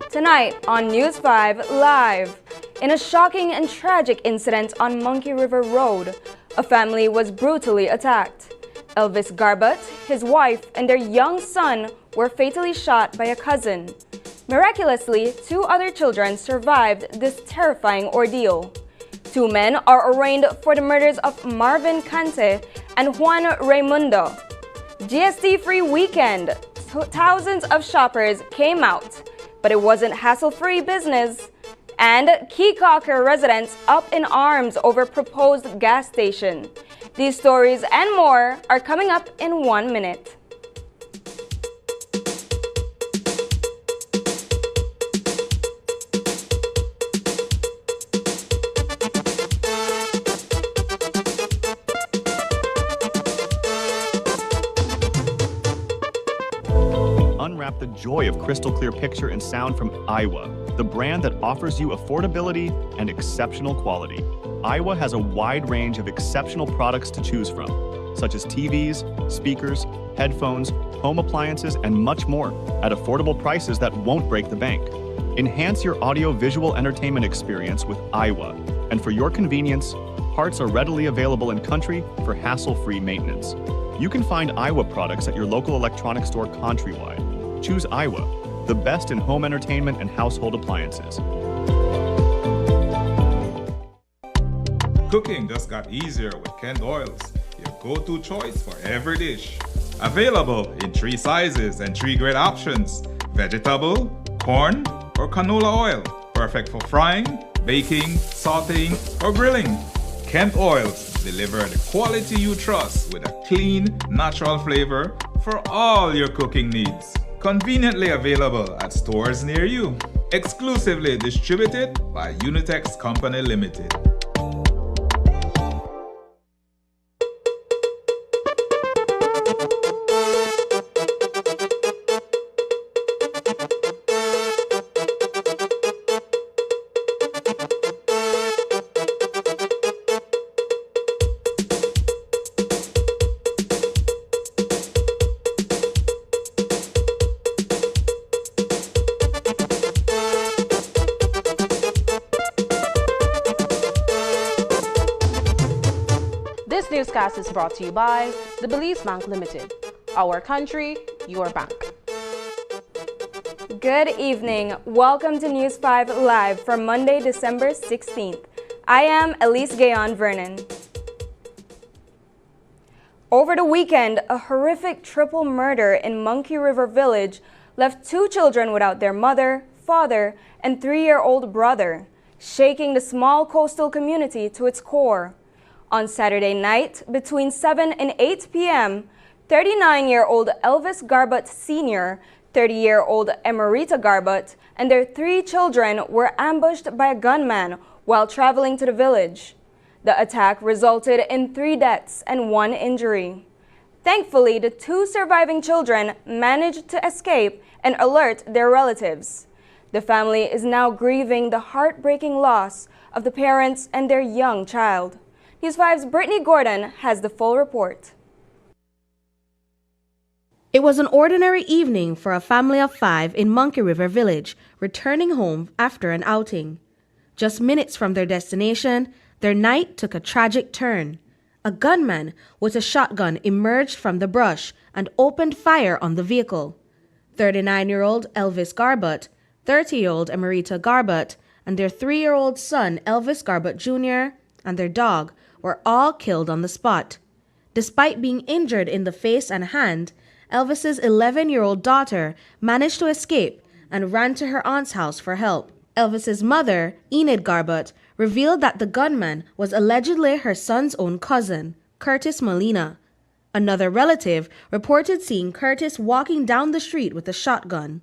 Tonight on News 5 Live, in a shocking and tragic incident on Monkey River Road, a family was brutally attacked. Elvis Garbutt, his wife, and their young son were fatally shot by a cousin. Miraculously, 2 other children survived this terrifying ordeal. 2 men are arraigned for the murders of Marvin Cante and Juan Raimundo. GST-free weekend. Thousands of shoppers came out, but it wasn't hassle-free business. And Caye Caulker residents up in arms over proposed gas station. These stories and more are coming up in 1 minute. Unwrap the joy of crystal clear picture and sound from Iowa, the brand that offers you affordability and exceptional quality. Iowa has a wide range of exceptional products to choose from, such as TVs, speakers, headphones, home appliances, and much more at affordable prices that won't break the bank. Enhance your audio-visual entertainment experience with Iowa, and for your convenience, parts are readily available in country for hassle-free maintenance. You can find Iowa products at your local electronics store countrywide. Choose Iowa, the best in home entertainment and household appliances. Cooking just got easier with Kent Oils, your go-to choice for every dish. Available in 3 sizes and 3 great options: vegetable, corn, or canola oil. Perfect for frying, baking, sauteing, or grilling. Kent Oils deliver the quality you trust with a clean, natural flavor for all your cooking needs. Conveniently available at stores near you. Exclusively distributed by Unitex Company Limited. This newscast is brought to you by the Belize Bank Limited. Our country, your bank. Good evening. Welcome to News 5 Live for Monday, December 16th. I am Elise Gayon Vernon. Over the weekend, a horrific triple murder in Monkey River Village left 2 children without their mother, father, and 3-year-old brother, shaking the small coastal community to its core. On Saturday night, between 7 and 8 p.m., 39-year-old Elvis Garbutt Sr., 30-year-old Emerita Garbutt, and their 3 children were ambushed by a gunman while traveling to the village. The attack resulted in 3 deaths and 1 injury. Thankfully, the 2 surviving children managed to escape and alert their relatives. The family is now grieving the heartbreaking loss of the parents and their young child. News 5's Brittany Gordon has the full report. It was an ordinary evening for a family of 5 in Monkey River Village, returning home after an outing. Just minutes from their destination, their night took a tragic turn. A gunman with a shotgun emerged from the brush and opened fire on the vehicle. 39-year-old Elvis Garbutt, 30-year-old Emerita Garbutt, and their 3-year-old son Elvis Garbutt Jr. and their dog were all killed on the spot. Despite being injured in the face and hand, Elvis's 11-year-old daughter managed to escape and ran to her aunt's house for help. Elvis's mother, Enid Garbutt, revealed that the gunman was allegedly her son's own cousin, Curtis Molina. Another relative reported seeing Curtis walking down the street with a shotgun.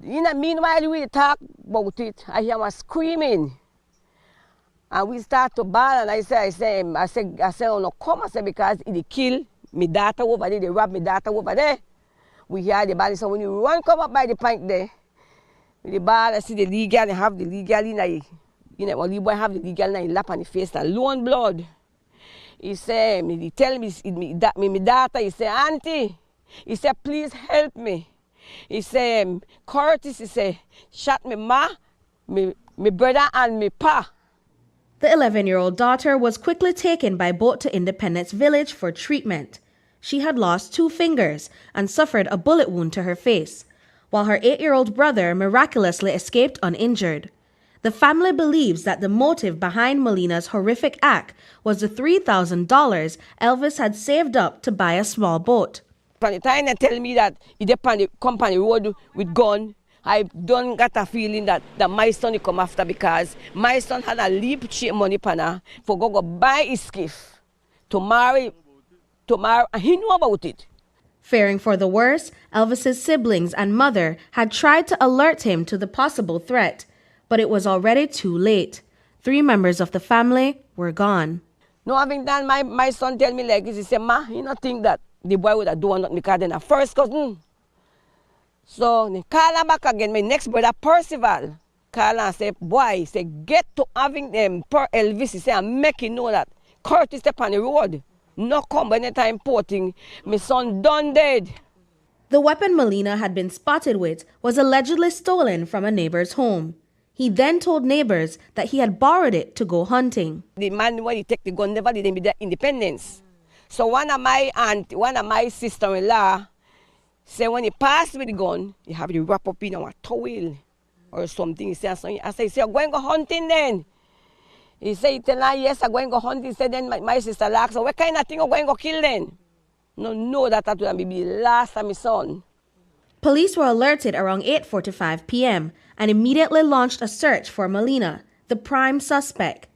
Meanwhile, we talk about it. I hear him screaming. And we start to bawl, and I say, oh no, come, I say, because they kill my daughter over there, they rob my daughter over there. We hear the ball, so when you run, come up by the pint there, with the ball, I see the legal, and have the legal in the, when the boy have the legal in the lap on the face, and low blood. He say, he tell me, that my daughter, he say, Auntie, he said, please help me. He say, Curtis, he say, shot me ma, me brother and me pa. The 11-year-old daughter was quickly taken by boat to Independence Village for treatment. She had lost 2 fingers and suffered a bullet wound to her face, while her 8-year-old brother miraculously escaped uninjured. The family believes that the motive behind Melina's horrific act was the $3,000 Elvis had saved up to buy a small boat. From the time they tell me that he dey on the company road with gun, I don't get a feeling that my son will come after, because my son had a leap cheap money pana for go buy his skiff to marry, and he knew about it. Fearing for the worst, Elvis's siblings and mother had tried to alert him to the possible threat, but it was already too late. 3 members of the family were gone. No, having done, my son tell me like this, he said, ma, you don't think that the boy would have done nothing because they're a first cousin. So they call him back again, my next brother Percival. Call and say, boy, say, get to having them per Elvis, he say, and make him know that Curtis step on the road. No come by the time porting, my son done dead. The weapon Melina had been spotted with was allegedly stolen from a neighbor's home. He then told neighbors that he had borrowed it to go hunting. The man when he take the gun never did the independence. So one of my sister-in-law said when he passed with the gun, he have to wrap up in a towel or something. He said, you're going to go hunting then? He said, tell her, yes, I'm going to go hunting. He said, then my sister asked, so what kind of thing are you going to go kill then? No, that would be the last of my son. Police were alerted around 8:45 p.m. and immediately launched a search for Melina, the prime suspect.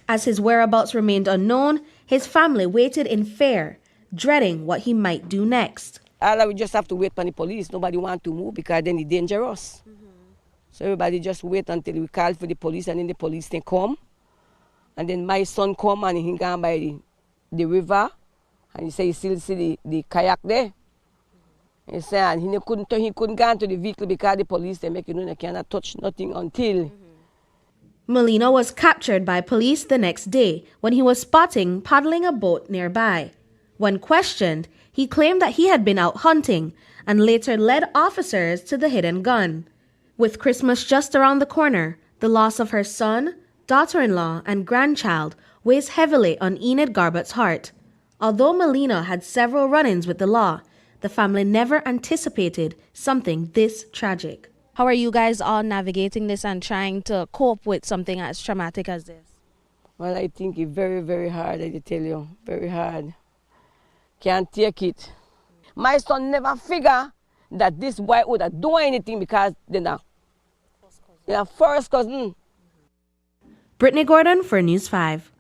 As his whereabouts remained unknown, his family waited in fear, dreading what he might do next. We just have to wait for the police. Nobody want to move because then it's dangerous. So everybody just wait until we call for the police, and then the police they come. And then my son come and he gone by the river, and he say he still see the kayak there. He said he couldn't go into the vehicle because the police they make you know they cannot touch nothing until. Melina was captured by police the next day when he was spotted paddling a boat nearby. When questioned, he claimed that he had been out hunting and later led officers to the hidden gun. With Christmas just around the corner, the loss of her son, daughter-in-law, and grandchild weighs heavily on Enid Garbut's heart. Although Melina had several run-ins with the law, the family never anticipated something this tragic. How are you guys all navigating this and trying to cope with something as traumatic as this? Well, I think it's very, very hard, I tell you. Very hard. Can't take it. My son never figured that this boy would have done anything because they're not. They're first cousin. Brittany Gordon for News 5.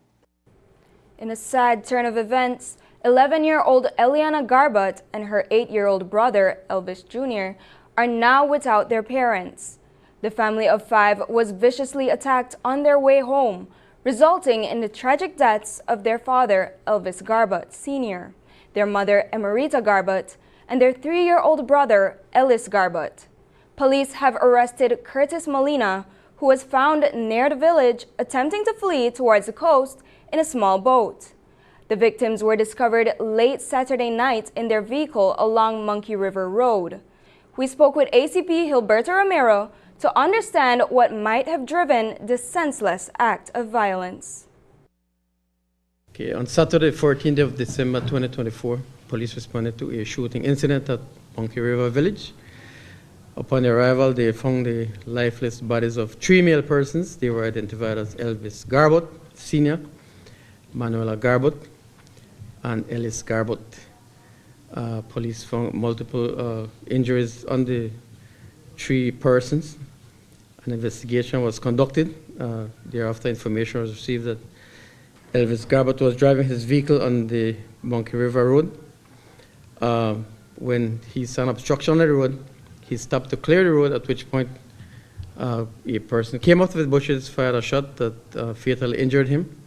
In a sad turn of events, 11-year-old Eliana Garbut and her 8-year-old brother, Elvis Jr., are now without their parents. The family of 5 was viciously attacked on their way home, resulting in the tragic deaths of their father, Elvis Garbut Sr., their mother, Emerita Garbut, and their 3-year-old brother, Ellis Garbut. Police have arrested Curtis Melina, who was found near the village attempting to flee towards the coast in a small boat. The victims were discovered late Saturday night in their vehicle along Monkey River Road. We spoke with ACP Gilberto Romero to understand what might have driven this senseless act of violence. Okay, on Saturday, 14th of December 2024, police responded to a shooting incident at Monkey River Village. Upon arrival, they found the lifeless bodies of 3 male persons. They were identified as Elvis Garbut Sr., Manuela Garbut, and Ellis Garbut. Police found multiple injuries on the 3 persons. An investigation was conducted. Thereafter, information was received that Elvis Garbut was driving his vehicle on the Monkey River Road. When he saw an obstruction on the road, he stopped to clear the road, at which point a person came out of the bushes, fired a shot that fatally injured him.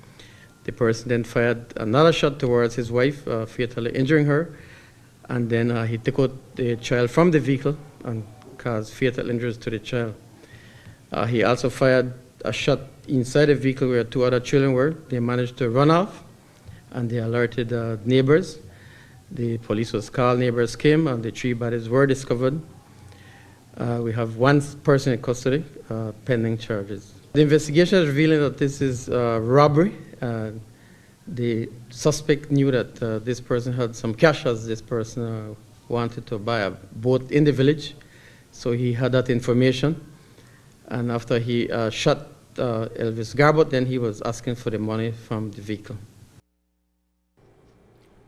The person then fired another shot towards his wife, fatally injuring her, and then he took out the child from the vehicle and caused fatal injuries to the child. He also fired a shot inside the vehicle where 2 other children were. They managed to run off, and they alerted neighbors. The police was called, neighbors came, and the 3 bodies were discovered. We have one person in custody pending charges. The investigation is revealing that this is robbery. The suspect knew that this person had some cash as this person wanted to buy a boat in the village. So he had that information. And after he shot Elvis Garbott, then he was asking for the money from the vehicle.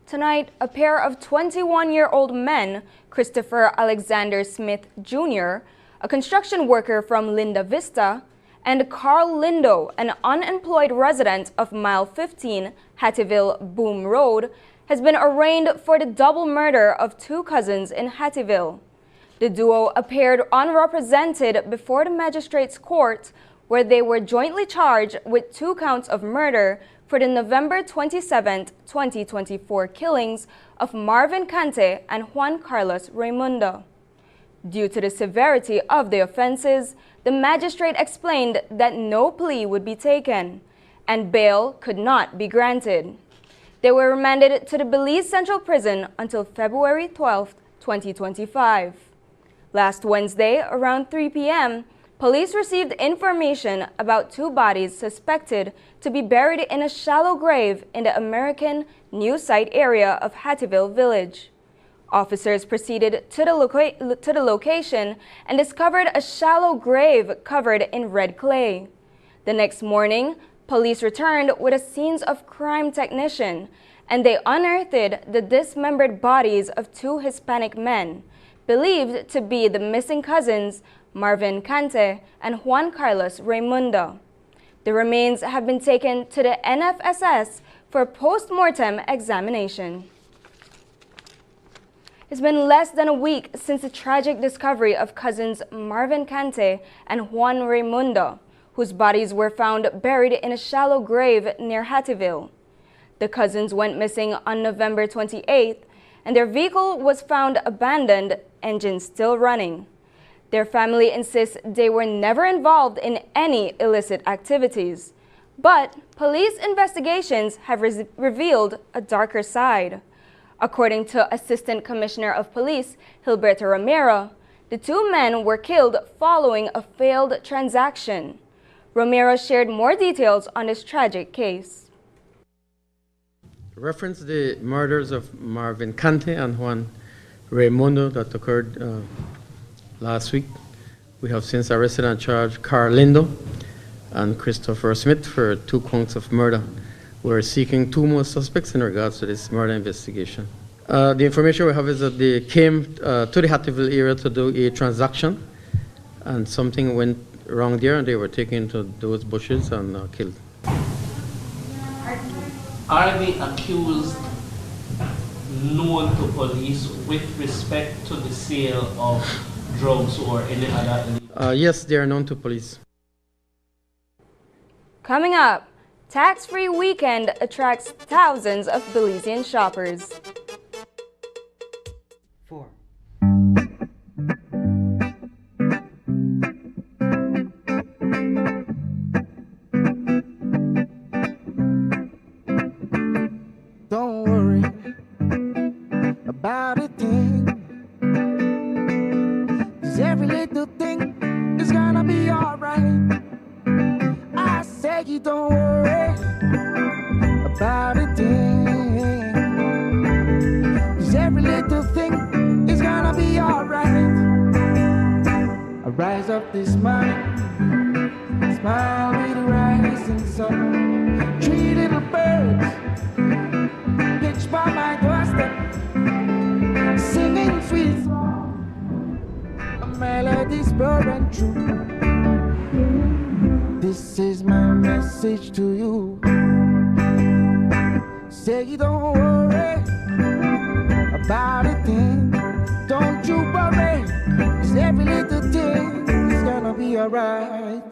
Tonight, a pair of 21-year-old men, Christopher Alexander Smith Jr., a construction worker from Linda Vista, and Carl Lindo, an unemployed resident of Mile 15, Hatville Boom Road, has been arraigned for the double murder of two cousins in Hatville. The duo appeared unrepresented before the magistrate's court, where they were jointly charged with 2 counts of murder for the November 27, 2024 killings of Marvin Cante and Juan Carlos Raimundo. Due to the severity of the offenses, the magistrate explained that no plea would be taken, and bail could not be granted. They were remanded to the Belize Central Prison until February 12, 2025. Last Wednesday, around 3 p.m., police received information about 2 bodies suspected to be buried in a shallow grave in the American New Site area of Hatville Village. Officers proceeded to the location and discovered a shallow grave covered in red clay. The next morning, police returned with a scenes of crime technician, and they unearthed the dismembered bodies of 2 Hispanic men, believed to be the missing cousins Marvin Cante and Juan Carlos Raimundo. The remains have been taken to the NFSS for post-mortem examination. It's been less than a week since the tragic discovery of cousins Marvin Cante and Juan Raimundo, whose bodies were found buried in a shallow grave near Hatville. The cousins went missing on November 28th, and their vehicle was found abandoned, engine still running. Their family insists they were never involved in any illicit activities, but police investigations have revealed a darker side. According to Assistant Commissioner of Police Gilberto Romero, the 2 men were killed following a failed transaction. Romero shared more details on this tragic case. Reference the murders of Marvin Cante and Juan Raimundo that occurred last week. We have since arrested and charged Carl Lindo and Christopher Smith for 2 counts of murder. We're seeking 2 more suspects in regards to this murder investigation. The information we have is that they came to the Hatville area to do a transaction, and something went wrong there, and they were taken to those bushes and killed. Are the accused known to police with respect to the sale of drugs or any other? Yes, they are known to police. Coming up, tax-free weekend attracts thousands of Belizean shoppers. 4. Don't worry about a thing, 'cause every little thing is gonna be alright. I say you don't worry about a thing, 'cause every little thing is gonna be alright. I rise up this morning, smile with the rising sun. 3 little birds pitch by my doorstep, singing sweet song. A melody's burning true. This is my message to you. Say you don't worry about a thing. Don't you worry, 'cause every little thing is gonna be alright.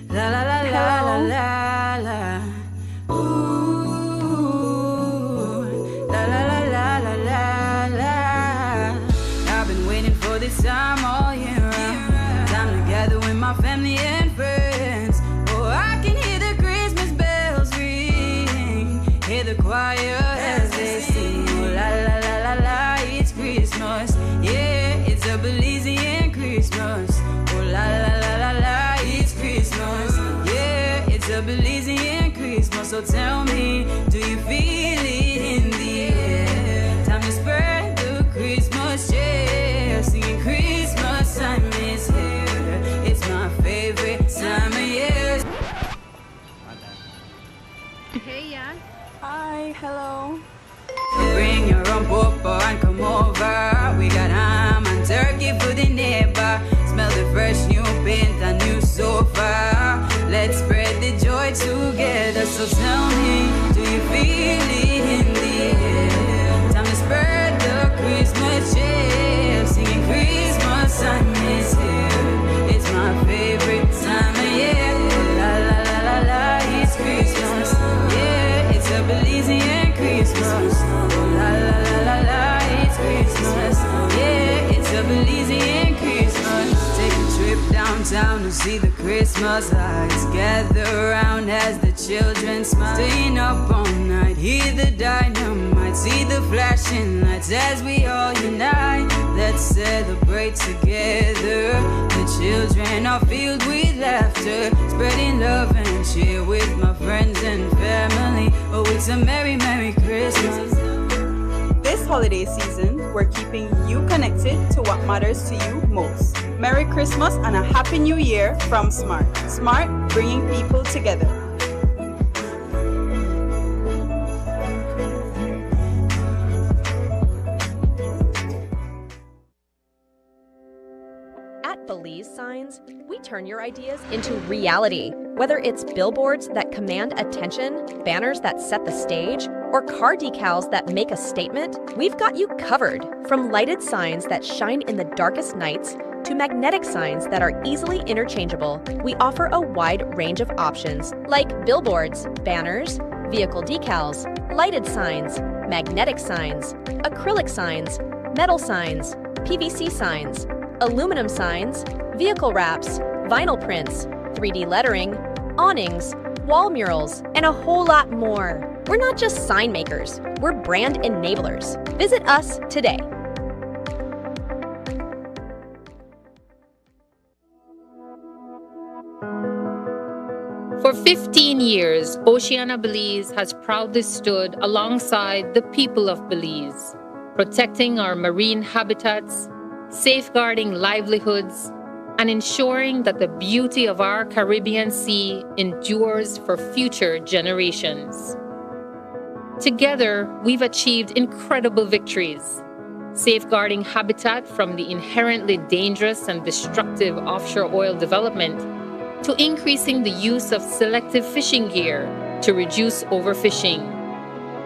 La la la la la la la. Ooh, la la la la la la la. I've been waiting for this time all year round. Time to gather with my family and friends. Oh, I can hear the Christmas bells ring. Hear the choir as they sing. Oh, la la la la la, it's Christmas. Yeah, it's a Belizean Christmas. Oh, la la la la la, it's Christmas. Yeah, it's a Belizean Christmas. So tell me, do you feel it in the air? Time to spread the Christmas cheer. Singing Christmas time is here. It's my favorite time of year. Hey, yeah. Hi, hello. Bring your own papa and come over. We got ham and turkey for the neighbor. Smell the fresh new paint and new sofa. Let's spread the joy together. So tell me, do you feel it in the air? Time to spread the Christmas cheer. Singing Christmas time is here. It's my favorite time of year. La la la la la, it's Christmas. Yeah, it's a Belizean Christmas. La la la la la, it's Christmas. Yeah, it's a Belizean Christmas. Take a trip downtown to see the Christmas lights. Gather around as the children smile. Staying up all night, hear the dynamite. See the flashing lights as we all unite. Let's celebrate together. The children are filled with laughter. Spreading love and cheer with my friends and family. Oh, it's a merry, merry Christmas. This holiday season, we're keeping you connected to what matters to you most. Merry Christmas and a Happy New Year from Smart. Smart, bringing people together. At Belize Signs, we turn your ideas into reality. Whether it's billboards that command attention, banners that set the stage, or car decals that make a statement, we've got you covered. From lighted signs that shine in the darkest nights to magnetic signs that are easily interchangeable, we offer a wide range of options like billboards, banners, vehicle decals, lighted signs, magnetic signs, acrylic signs, metal signs, PVC signs, aluminum signs, vehicle wraps, vinyl prints, 3D lettering, awnings, wall murals, and a whole lot more. We're not just sign makers, we're brand enablers. Visit us today. For 15 years, Oceana Belize has proudly stood alongside the people of Belize, protecting our marine habitats, safeguarding livelihoods, and ensuring that the beauty of our Caribbean Sea endures for future generations. Together, we've achieved incredible victories, safeguarding habitat from the inherently dangerous and destructive offshore oil development to increasing the use of selective fishing gear to reduce overfishing,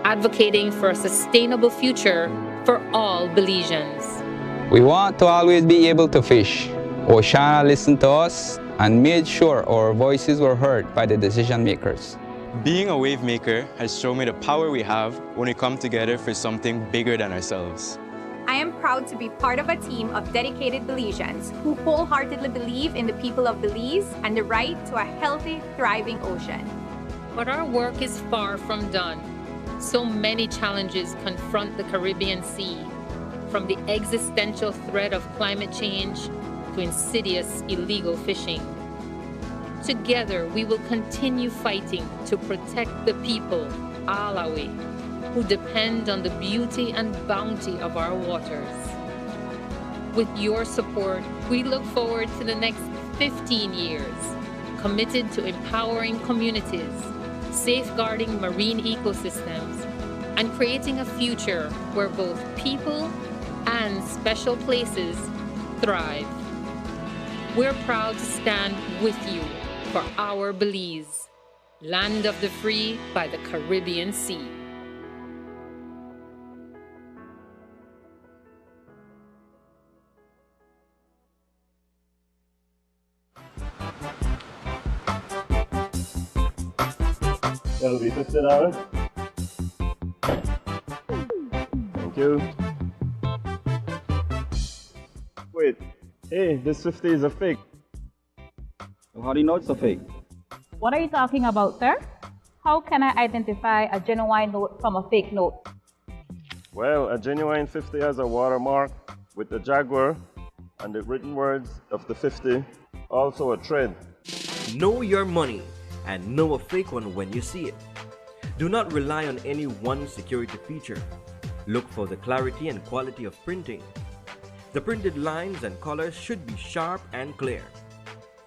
advocating for a sustainable future for all Belizeans. We want to always be able to fish. Oceana listened to us and made sure our voices were heard by the decision makers. Being a wave maker has shown me the power we have when we come together for something bigger than ourselves. I am proud to be part of a team of dedicated Belizeans who wholeheartedly believe in the people of Belize and the right to a healthy, thriving ocean. But our work is far from done. So many challenges confront the Caribbean Sea, from the existential threat of climate change to insidious illegal fishing. Together, we will continue fighting to protect the people, Alawi, who depend on the beauty and bounty of our waters. With your support, we look forward to the next 15 years, committed to empowering communities, safeguarding marine ecosystems, and creating a future where both people and special places thrive. We're proud to stand with you for our Belize, land of the free by the Caribbean Sea. That'll be $50. Thank you. Wait, hey, this 50 is a fake. How do you know it's a fake? What are you talking about, sir? How can I identify a genuine note from a fake note? Well, a genuine 50 has a watermark with the Jaguar and the written words of the 50, also a thread. Know your money and know a fake one when you see it. Do not rely on any one security feature. Look for the clarity and quality of printing. The printed lines and colors should be sharp and clear.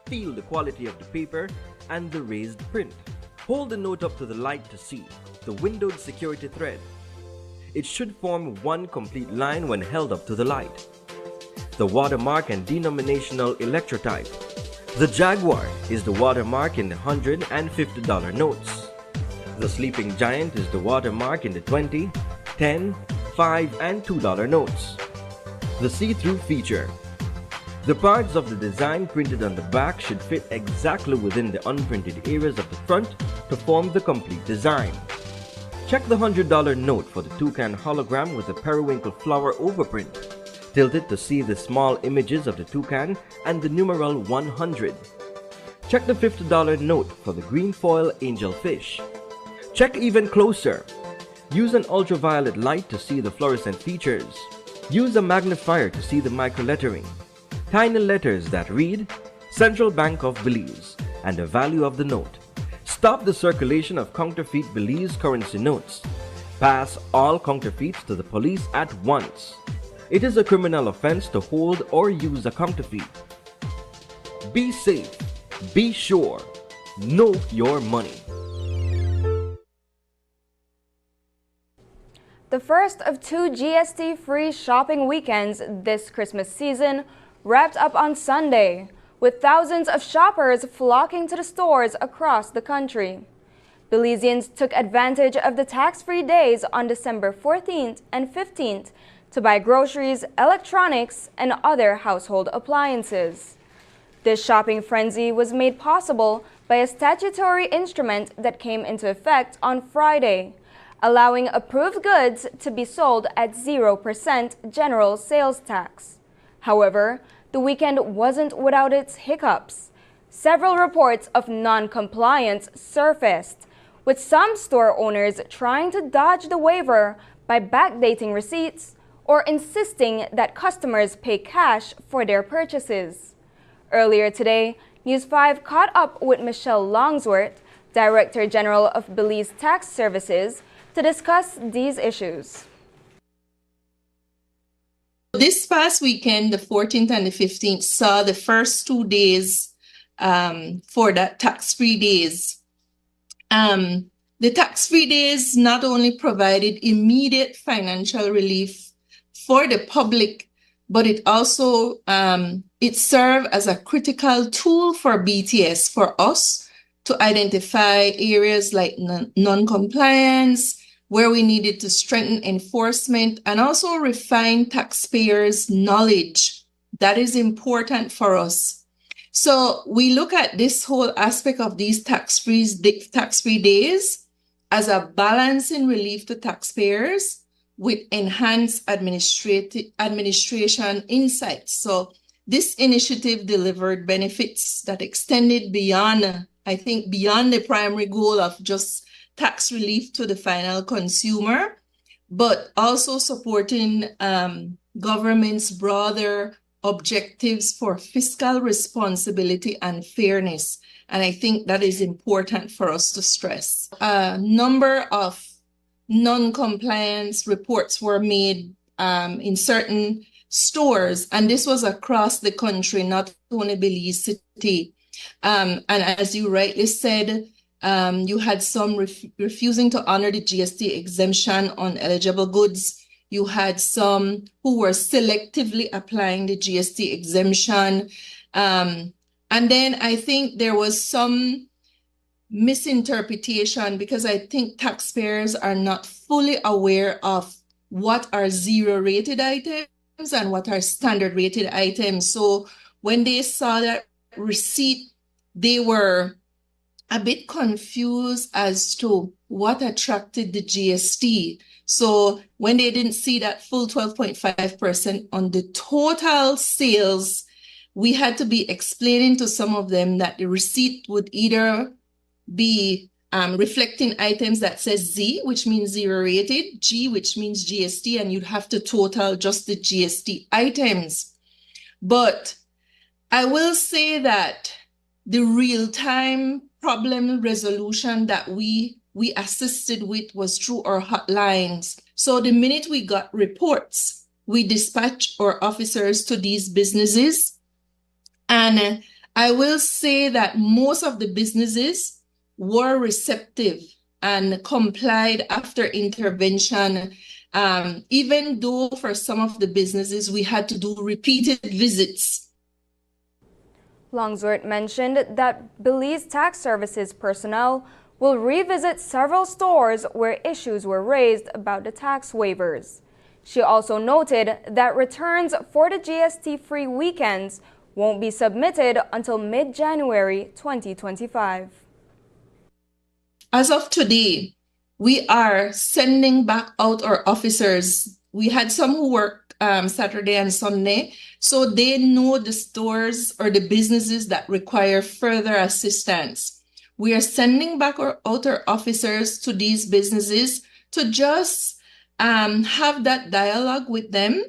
Feel the quality of the paper and the raised print. Hold the note up to the light to see the windowed security thread. It should form one complete line when held up to the light. The watermark and denominational electrotype. The Jaguar is the watermark in the $100 and $50 notes. The Sleeping Giant is the watermark in the $20, $10, $5, and $2 notes. The see-through feature. The parts of the design printed on the back should fit exactly within the unprinted areas of the front to form the complete design. Check the $100 note for the toucan hologram with the periwinkle flower overprint. Tilt it to see the small images of the toucan and the numeral 100. Check the $50 note for the green foil angelfish. Check even closer. Use an ultraviolet light to see the fluorescent features. Use a magnifier to see the microlettering. Tiny letters that read Central Bank of Belize and the value of the note. Stop the circulation of counterfeit Belize currency notes. Pass all counterfeits to the police at once. It is a criminal offense to hold or use a counterfeit. Be safe, be sure, know your money. The first of 2 GST-free shopping weekends this Christmas season wrapped up on Sunday, with thousands of shoppers flocking to the stores across the country. Belizeans took advantage of the tax-free days on December 14th and 15th to buy groceries, electronics, and other household appliances. This shopping frenzy was made possible by a statutory instrument that came into effect on Friday, allowing approved goods to be sold at 0% general sales tax. However, the weekend wasn't without its hiccups. Several reports of non-compliance surfaced, with some store owners trying to dodge the waiver by backdating receipts or insisting that customers pay cash for their purchases. Earlier today, News 5 caught up with Michelle Longsworth, Director General of Belize Tax Services, to discuss these issues. This past weekend, the 14th and the 15th, saw the first 2 days for that tax-free days. The tax-free days not only provided immediate financial relief for the public, but it also it served as a critical tool for BTS, for us to identify areas like non-compliance, where we needed to strengthen enforcement and also refine taxpayers' knowledge. That is important for us. So we look at this whole aspect of these tax-free days as a balancing relief to taxpayers with enhanced administration insights. So this initiative delivered benefits that extended beyond, I think, beyond the primary goal of just tax relief to the final consumer, but also supporting government's broader objectives for fiscal responsibility and fairness. And I think that is important for us to stress. A number of non-compliance reports were made in certain stores, and this was across the country, not only Belize City. And as you rightly said, you had some refusing to honor the GST exemption on eligible goods. You had some who were selectively applying the GST exemption. And then I think there was some misinterpretation because I think taxpayers are not fully aware of what are zero rated items and what are standard rated items. So when they saw that receipt, they were a bit confused as to what attracted the GST. So when they didn't see that full 12.5% on the total sales, we had to be explaining to some of them that the receipt would either be reflecting items that says Z, which means zero rated, G, which means GST, and you'd have to total just the GST items. But I will say that the real-time problem resolution that we assisted with was through our hotlines. So the minute we got reports, we dispatched our officers to these businesses. And I will say that most of the businesses were receptive and complied after intervention, even though for some of the businesses we had to do repeated visits. Longsworth mentioned that Belize Tax Services personnel will revisit several stores where issues were raised about the tax waivers. She also noted that returns for the GST-free weekends won't be submitted until mid-January 2025. As of today, we are sending back out our officers. We had some who worked Saturday and Sunday, so they know the stores or the businesses that require further assistance. We are sending back out our officers to these businesses to just have that dialogue with them,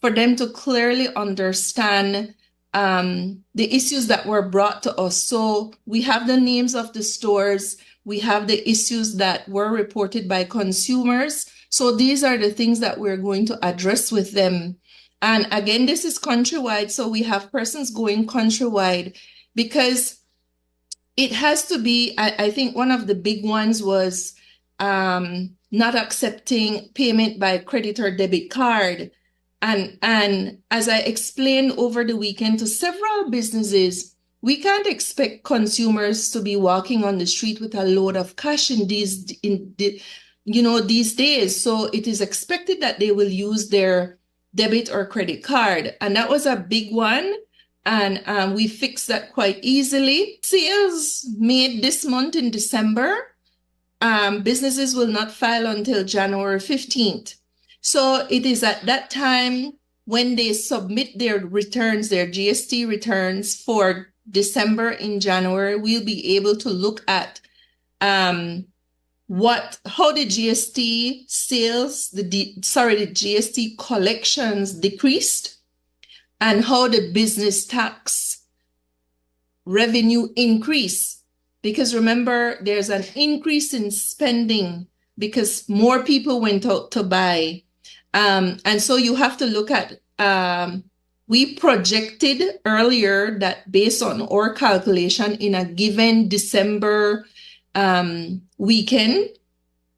for them to clearly understand the issues that were brought to us. So we have the names of the stores. We have the issues that were reported by consumers. So these are the things that we're going to address with them. And again, this is countrywide. So we have persons going countrywide because it has to be, I think one of the big ones was not accepting payment by credit or debit card. And as I explained over the weekend to several businesses, we can't expect consumers to be walking on the street with a load of cash in these days. So it is expected that they will use their debit or credit card. And that was a big one. And we fixed that quite easily. Sales made this month in December, businesses will not file until January 15th. So it is at that time when they submit their returns, their GST returns for December in January, we'll be able to look at how the GST sales, the GST collections decreased, and how the business tax revenue increased. Because remember, there's an increase in spending because more people went out to buy. And so you have to look at, we projected earlier that based on our calculation in a given December weekend,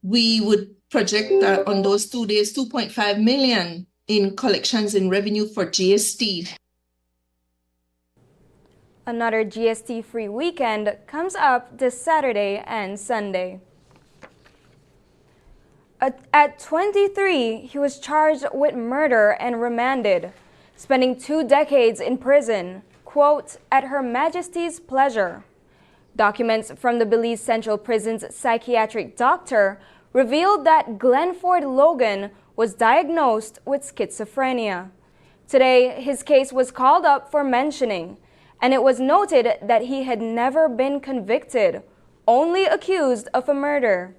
we would project on those 2 days, 2.5 million in collections and revenue for GST. Another GST-free weekend comes up this Saturday and Sunday. At 23, he was charged with murder and remanded, spending 2 decades in prison, quote, at Her Majesty's pleasure. Documents from the Belize Central Prison's psychiatric doctor revealed that Glenford Logan was diagnosed with schizophrenia. Today, his case was called up for mentioning, and it was noted that he had never been convicted, only accused of a murder.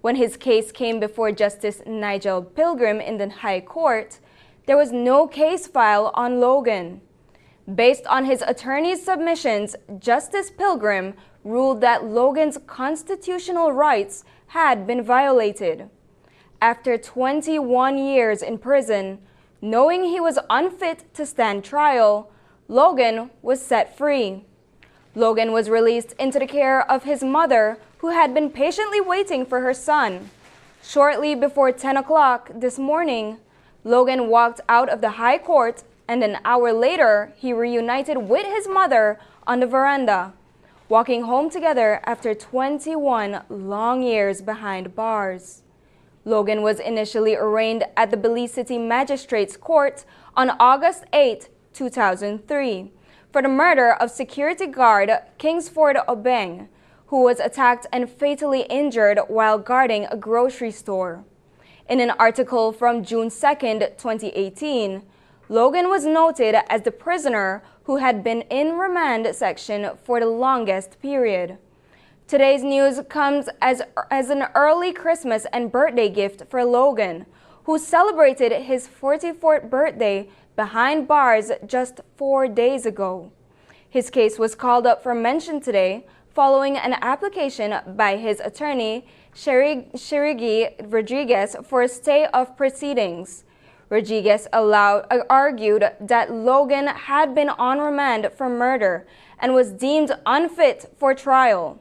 When his case came before Justice Nigel Pilgrim in the High Court, there was no case file on Logan. Based on his attorney's submissions, Justice Pilgrim ruled that Logan's constitutional rights had been violated. After 21 years in prison, knowing he was unfit to stand trial, Logan was set free. Logan was released into the care of his mother, who had been patiently waiting for her son. Shortly before 10 o'clock this morning, Logan walked out of the high court, and an hour later, he reunited with his mother on the veranda, walking home together after 21 long years behind bars. Logan was initially arraigned at the Belize City Magistrates Court on August 8, 2003, for the murder of security guard Kingsford Obeng, who was attacked and fatally injured while guarding a grocery store. In an article from June 2, 2018, Logan was noted as the prisoner who had been in remand section for the longest period. Today's news comes as an early Christmas and birthday gift for Logan, who celebrated his 44th birthday behind bars just 4 days ago. His case was called up for mention today following an application by his attorney, Sherigi Rodriguez, for a stay of proceedings. Rodriguez argued that Logan had been on remand for murder and was deemed unfit for trial.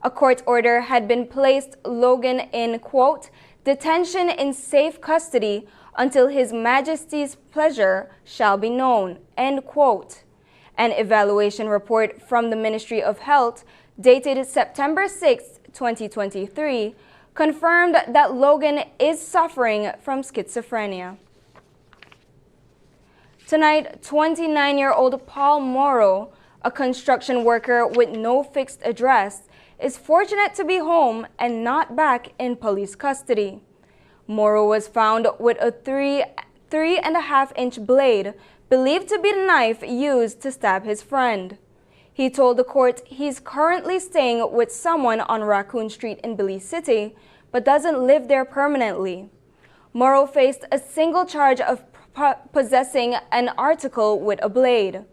A court order had been placed Logan in, quote, detention in safe custody until His Majesty's pleasure shall be known, end quote. An evaluation report from the Ministry of Health dated September 6, 2023, confirmed that Logan is suffering from schizophrenia. Tonight, 29-year-old Paul Morrow, a construction worker with no fixed address, is fortunate to be home and not back in police custody. Morrow was found with a 3.5-inch blade, believed to be the knife used to stab his friend. He told the court he's currently staying with someone on Raccoon Street in Belize City, but doesn't live there permanently. Morrow faced a single charge of possessing an article with a blade.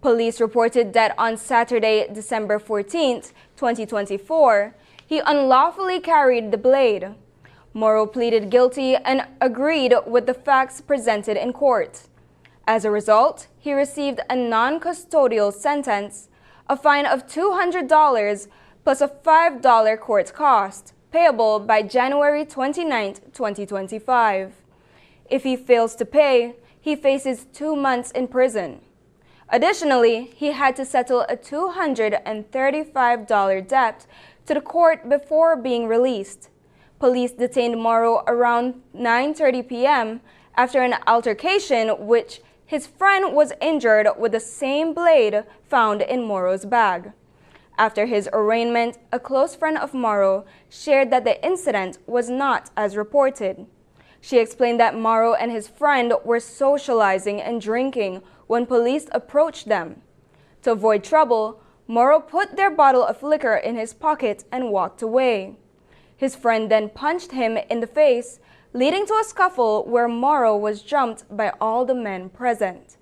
Police reported that on Saturday, December 14, 2024, he unlawfully carried the blade. Morrow pleaded guilty and agreed with the facts presented in court. As a result, he received a non-custodial sentence, a fine of $200 plus a $5 court cost, payable by January 29, 2025. If he fails to pay, he faces 2 months in prison. Additionally, he had to settle a $235 debt to the court before being released. Police detained Morrow around 9:30 p.m. after an altercation which his friend was injured with the same blade found in Morrow's bag. After his arraignment, a close friend of Morrow shared that the incident was not as reported. She explained that Morrow and his friend were socializing and drinking when police approached them. To avoid trouble, Morrow put their bottle of liquor in his pocket and walked away. His friend then punched him in the face, leading to a scuffle where Morrow was jumped by all the men present.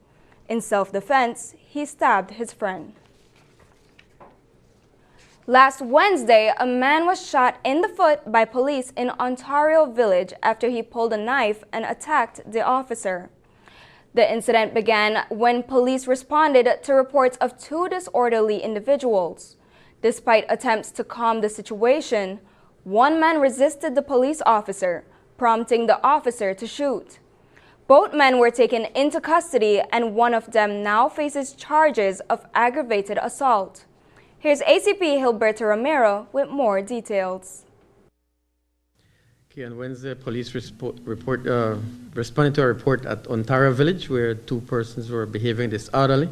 In self-defense, he stabbed his friend. Last Wednesday, a man was shot in the foot by police in Ontario Village after he pulled a knife and attacked the officer. The incident began when police responded to reports of 2 disorderly individuals. Despite attempts to calm the situation, one man resisted the police officer, prompting the officer to shoot. Both men were taken into custody, and one of them now faces charges of aggravated assault. Here's ACP Gilberto Romero with more details. Okay, on Wednesday, police responded to a report at Ontario Village where 2 persons were behaving disorderly.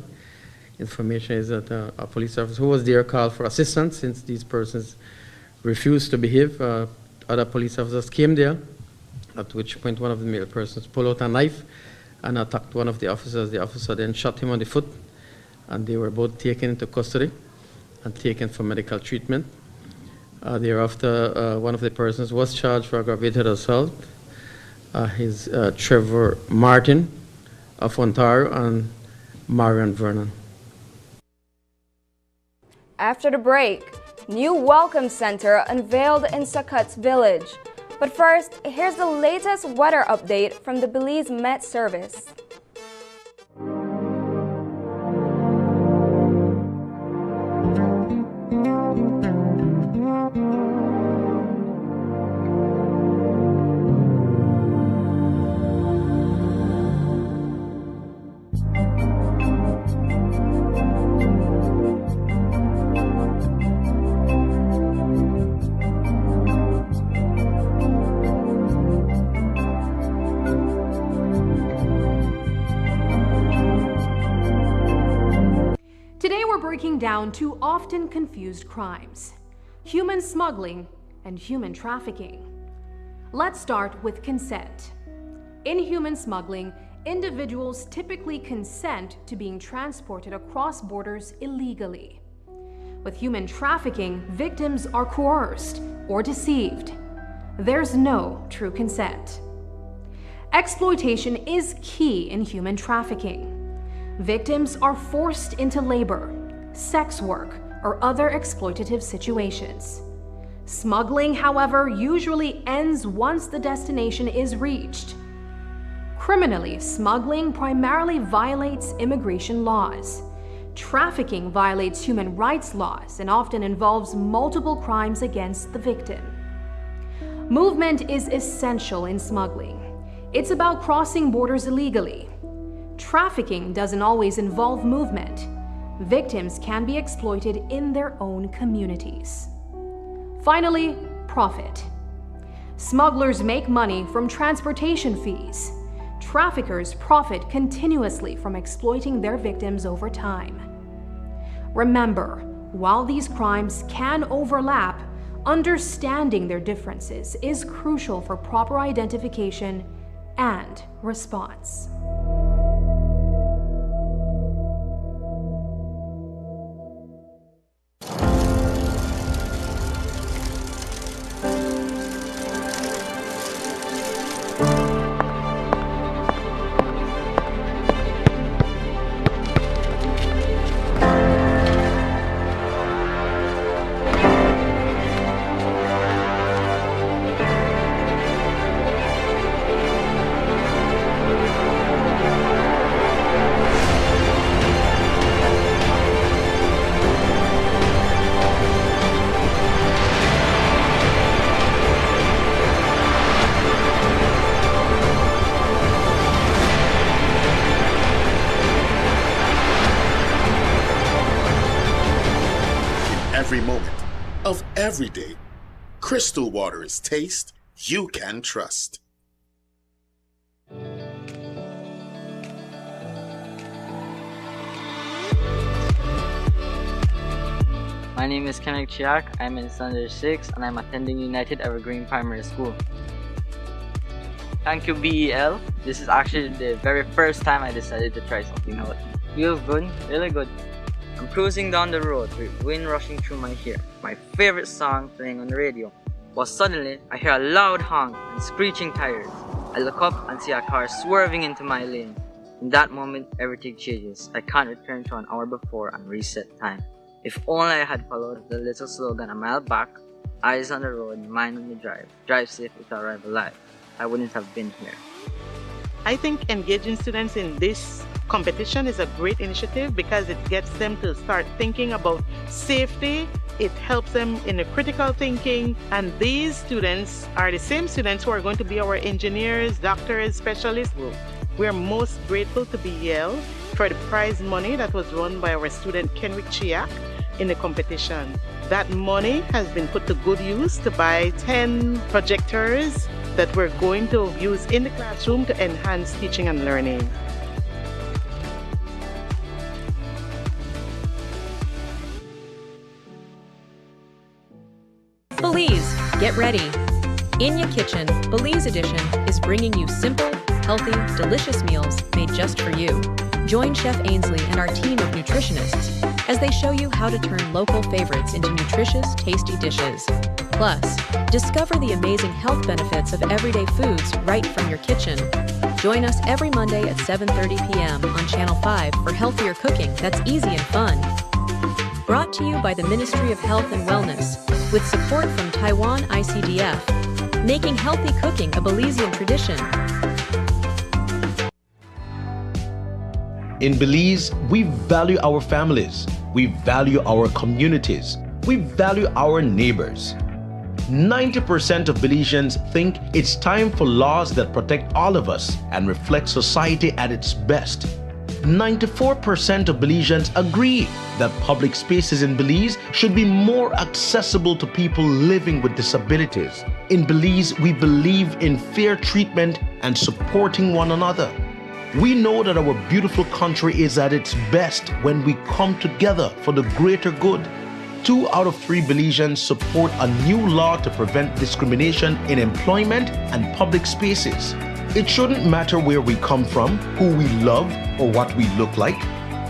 Information is that a police officer who was there called for assistance since these persons refused to behave. Other police officers came there, at which point one of the male persons pulled out a knife and attacked one of the officers. The officer then shot him on the foot, and they were both taken into custody and taken for medical treatment. Thereafter, one of the persons was charged for aggravated assault. He's Trevor Martin of Ontario and Marion Vernon. After the break, new welcome center unveiled in Succotz Village. But first, here's the latest weather update from the Belize Met Service. breaking down two often confused crimes: human smuggling and human trafficking. Let's start with consent. In human smuggling, individuals typically consent to being transported across borders illegally. With human trafficking, victims are coerced or deceived. There's no true consent. Exploitation is key in human trafficking. Victims are forced into labor, sex work, or other exploitative situations. Smuggling, however, usually ends once the destination is reached. Criminally, smuggling primarily violates immigration laws. Trafficking violates human rights laws and often involves multiple crimes against the victim. Movement is essential in smuggling. It's about crossing borders illegally. Trafficking doesn't always involve movement. Victims can be exploited in their own communities. Finally, profit. Smugglers make money from transportation fees. Traffickers profit continuously from exploiting their victims over time. Remember, while these crimes can overlap, understanding their differences is crucial for proper identification and response. Every moment of every day, crystal water is taste you can trust. My name is Caye Caulker. I'm in Standard 6 and I'm attending United Evergreen Primary School. Thank you, BEL. This is actually the very first time I decided to try something out. Feels good, really good. I'm cruising down the road with wind rushing through my hair, my favorite song playing on the radio. But suddenly, I hear a loud honk and screeching tires. I look up and see a car swerving into my lane. In that moment, everything changes. I can't return to an hour before and reset time. If only I had followed the little slogan a mile back, eyes on the road, mind on the drive. Drive safe to arrive alive. I wouldn't have been here. I think engaging students in this competition is a great initiative because it gets them to start thinking about safety. It helps them in the critical thinking, and these students are the same students who are going to be our engineers, doctors, specialists. We are most grateful to BEL for the prize money that was won by our student Caye Caulker in the competition. That money has been put to good use to buy 10 projectors that we're going to use in the classroom to enhance teaching and learning. Belize, get ready. In Your Kitchen, Belize Edition is bringing you simple, healthy, delicious meals made just for you. Join Chef Ainsley and our team of nutritionists as they show you how to turn local favorites into nutritious, tasty dishes. Plus, discover the amazing health benefits of everyday foods right from your kitchen. Join us every Monday at 7:30 p.m. on Channel 5 for healthier cooking that's easy and fun. Brought to you by the Ministry of Health and Wellness, with support from Taiwan ICDF, making healthy cooking a Belizean tradition. In Belize, we value our families, we value our communities, we value our neighbors. 90% of Belizeans think it's time for laws that protect all of us and reflect society at its best. 94% of Belizeans agree that public spaces in Belize should be more accessible to people living with disabilities. In Belize, we believe in fair treatment and supporting one another. We know that our beautiful country is at its best when we come together for the greater good. 2 out of 3 Belizeans support a new law to prevent discrimination in employment and public spaces. It shouldn't matter where we come from, who we love, or what we look like.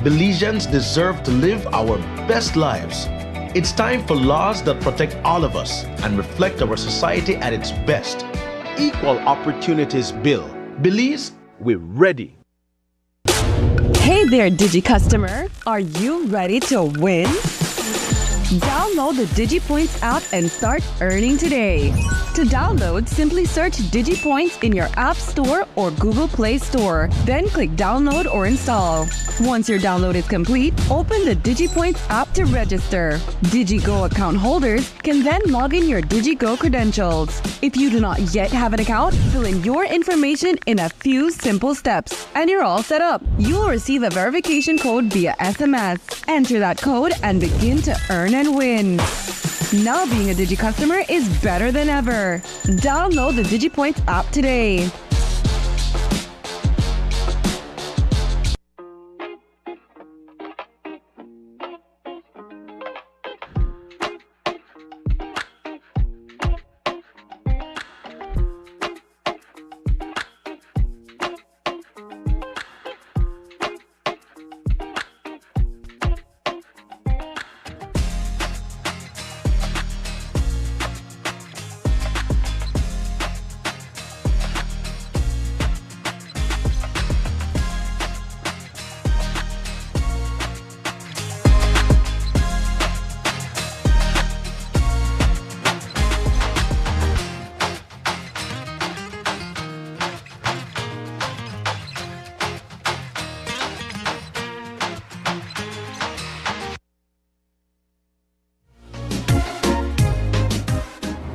Belizeans deserve to live our best lives. It's time for laws that protect all of us and reflect our society at its best. Equal Opportunities Bill. Belize, we're ready. Hey there, Digi customer. Are you ready to win? Download the DigiPoints app and start earning today. To download, simply search DigiPoints in your App Store or Google Play Store. Then click download or install. Once your download is complete, open the DigiPoints app to register. DigiGo account holders can then log in your DigiGo credentials. If you do not yet have an account, fill in your information in a few simple steps, and you're all set up. You will receive a verification code via SMS. Enter that code and begin to earn and win. Now being a Digi customer is better than ever. Download the DigiPoints app today.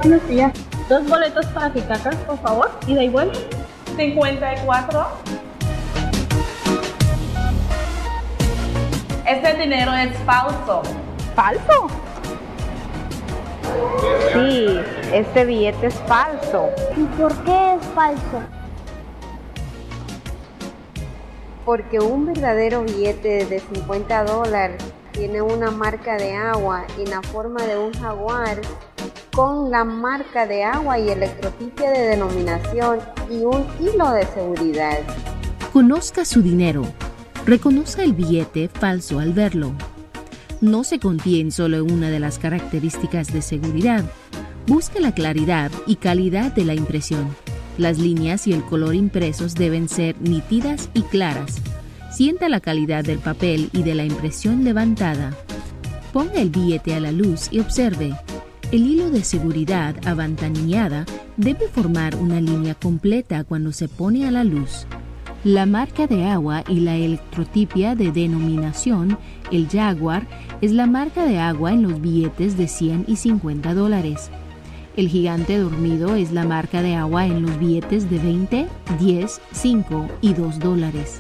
Buenos días. 2 boletos para Ticacas, por favor. ¿Ida y vuelta? 54. Este dinero es falso. ¿Falso? Sí, este billete es falso. ¿Y por qué es falso? Porque un verdadero billete de $50 tiene una marca de agua en la forma de un jaguar, con la marca de agua y electrotipia de denominación y un hilo de seguridad. Conozca su dinero. Reconozca el billete falso al verlo. No se confíe en solo una de las características de seguridad. Busque la claridad y calidad de la impresión. Las líneas y el color impresos deben ser nítidas y claras. Sienta la calidad del papel y de la impresión levantada. Ponga el billete a la luz y observe. El hilo de seguridad avantanillada debe formar una línea completa cuando se pone a la luz. La marca de agua y la electrotipia de denominación, el Jaguar, es la marca de agua en los billetes de $100 y $50. El gigante dormido es la marca de agua en los billetes de $20, $10, $5 y $2.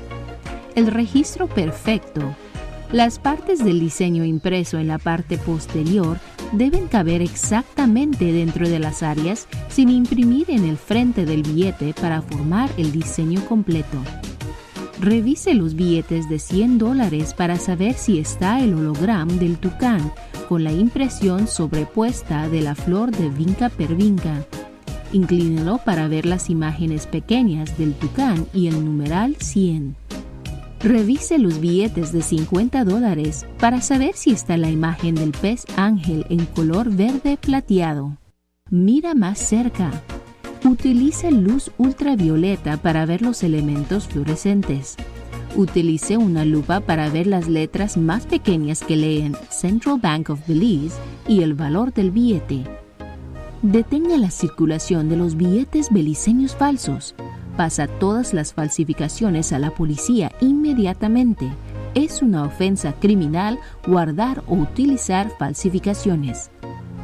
El registro perfecto. Las partes del diseño impreso en la parte posterior deben caber exactamente dentro de las áreas sin imprimir en el frente del billete para formar el diseño completo. Revise los billetes de $100 para saber si está el holograma del tucán con la impresión sobrepuesta de la flor de vinca per vinca. Inclínelo para ver las imágenes pequeñas del tucán y el numeral 100. Revise los billetes de $50 para saber si está la imagen del pez ángel en color verde plateado. Mira más cerca. Utilice luz ultravioleta para ver los elementos fluorescentes. Utilice una lupa para ver las letras más pequeñas que leen Central Bank of Belize y el valor del billete. Detenga la circulación de los billetes beliceños falsos. Pasa todas las falsificaciones a la policía inmediatamente. Es una ofensa criminal guardar o utilizar falsificaciones.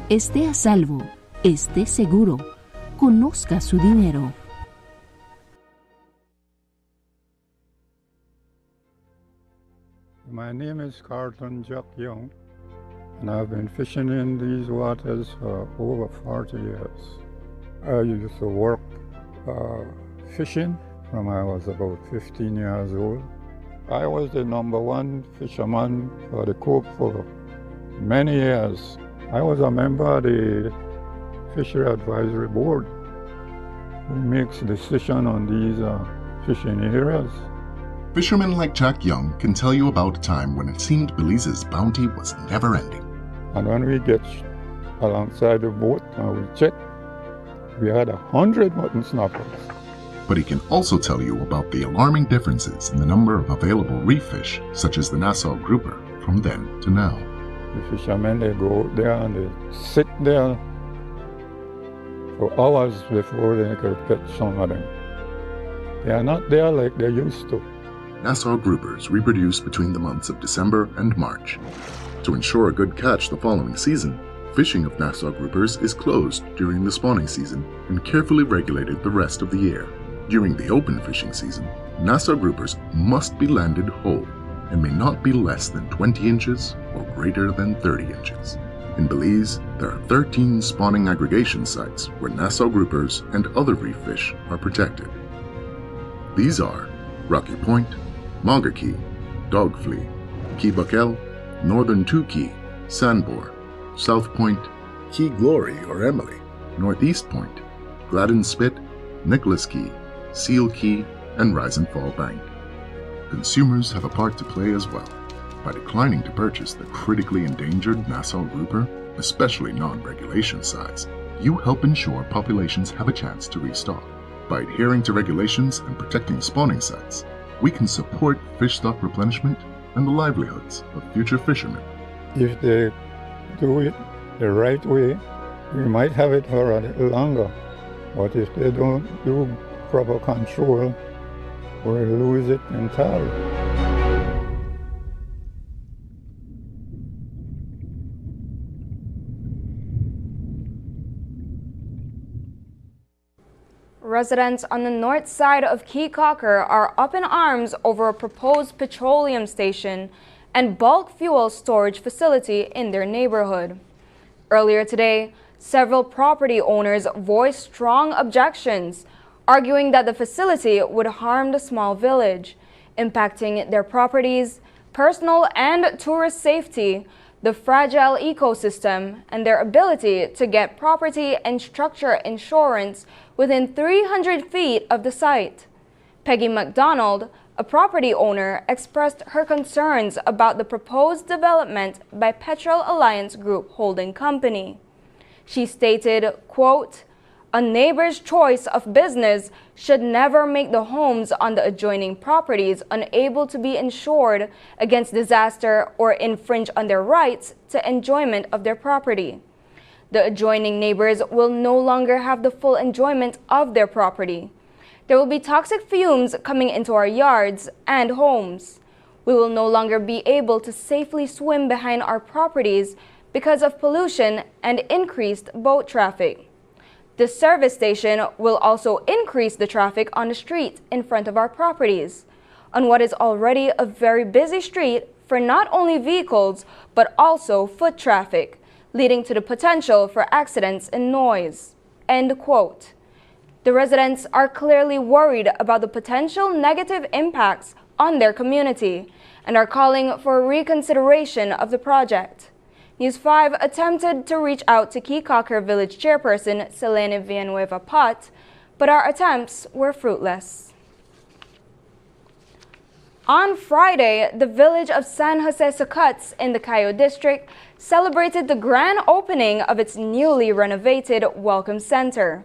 Esté a salvo, esté seguro, conozca su dinero. My name is Carlton Jack Young, and I've been fishing in these waters for over 40 years. I used to work fishing from I was about 15 years old. I was the #1 fisherman for the Coop for many years. I was a member of the Fishery Advisory Board who makes decision on these fishing areas. Fishermen like Jack Young can tell you about a time when it seemed Belize's bounty was never ending. And when we get alongside the boat and we check, we had 100 mutton snappers. But he can also tell you about the alarming differences in the number of available reef fish, such as the Nassau grouper, from then to now. The fishermen, they go out there and they sit there for hours before they could catch some of them. They are not there like they used to. Nassau groupers reproduce between the months of December and March. To ensure a good catch the following season, fishing of Nassau groupers is closed during the spawning season and carefully regulated the rest of the year. During the open fishing season, Nassau groupers must be landed whole and may not be less than 20 inches or greater than 30 inches. In Belize, there are 13 spawning aggregation sites where Nassau groupers and other reef fish are protected. These are Rocky Point, Monga Key, Dog Flea, Key Buckell, Northern Two Key, Sandbore, South Point, Key Glory or Emily, Northeast Point, Gladden Spit, Nicholas Key, Seal Key, and Rise and Fall Bank. Consumers have a part to play as well. By declining to purchase the critically endangered Nassau grouper, especially non-regulation size, you help ensure populations have a chance to restock. By adhering to regulations and protecting spawning sites, we can support fish stock replenishment and the livelihoods of future fishermen. If they do it the right way, we might have it for a little longer. But if they don't do proper control, we'll lose it entirely. Residents on the north side of Caye Caulker are up in arms over a proposed petroleum station and bulk fuel storage facility in their neighborhood. Earlier today, several property owners voiced strong objections, arguing that the facility would harm the small village, impacting their properties, personal and tourist safety, the fragile ecosystem, and their ability to get property and structure insurance within 300 feet of the site. Peggy McDonald, a property owner, expressed her concerns about the proposed development by Petrol Alliance Group Holding Company. She stated, quote, "A neighbor's choice of business should never make the homes on the adjoining properties unable to be insured against disaster or infringe on their rights to enjoyment of their property. The adjoining neighbors will no longer have the full enjoyment of their property. There will be toxic fumes coming into our yards and homes. We will no longer be able to safely swim behind our properties because of pollution and increased boat traffic. This service station will also increase the traffic on the street in front of our properties, on what is already a very busy street for not only vehicles but also foot traffic, leading to the potential for accidents and noise." End quote. The residents are clearly worried about the potential negative impacts on their community and are calling for reconsideration of the project. News 5 attempted to reach out to Caye Caulker Village Chairperson Selene Villanueva Pot, but our attempts were fruitless. On Friday, the village of San Jose Succotz in the Cayo district celebrated the grand opening of its newly renovated Welcome Center.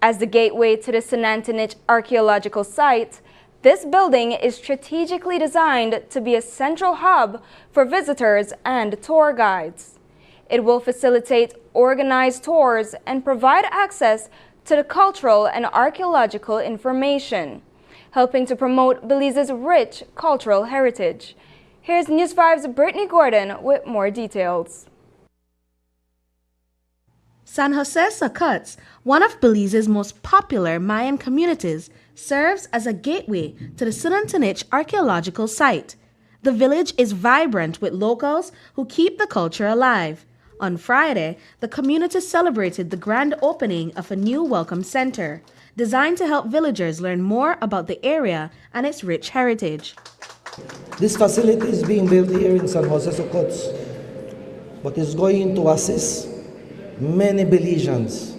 As the gateway to the Sanantinich archaeological site, this building is strategically designed to be a central hub for visitors and tour guides. It will facilitate organized tours and provide access to the cultural and archaeological information, helping to promote Belize's rich cultural heritage. Here's News 5's Brittany Gordon with more details. San Jose Succotz, one of Belize's most popular Mayan communities, serves as a gateway to the Sanantinich archaeological site. The village is vibrant with locals who keep the culture alive. On Friday, the community celebrated the grand opening of a new welcome center, designed to help villagers learn more about the area and its rich heritage. This facility is being built here in San Jose, Succotz, but it's going to assist many Belizeans.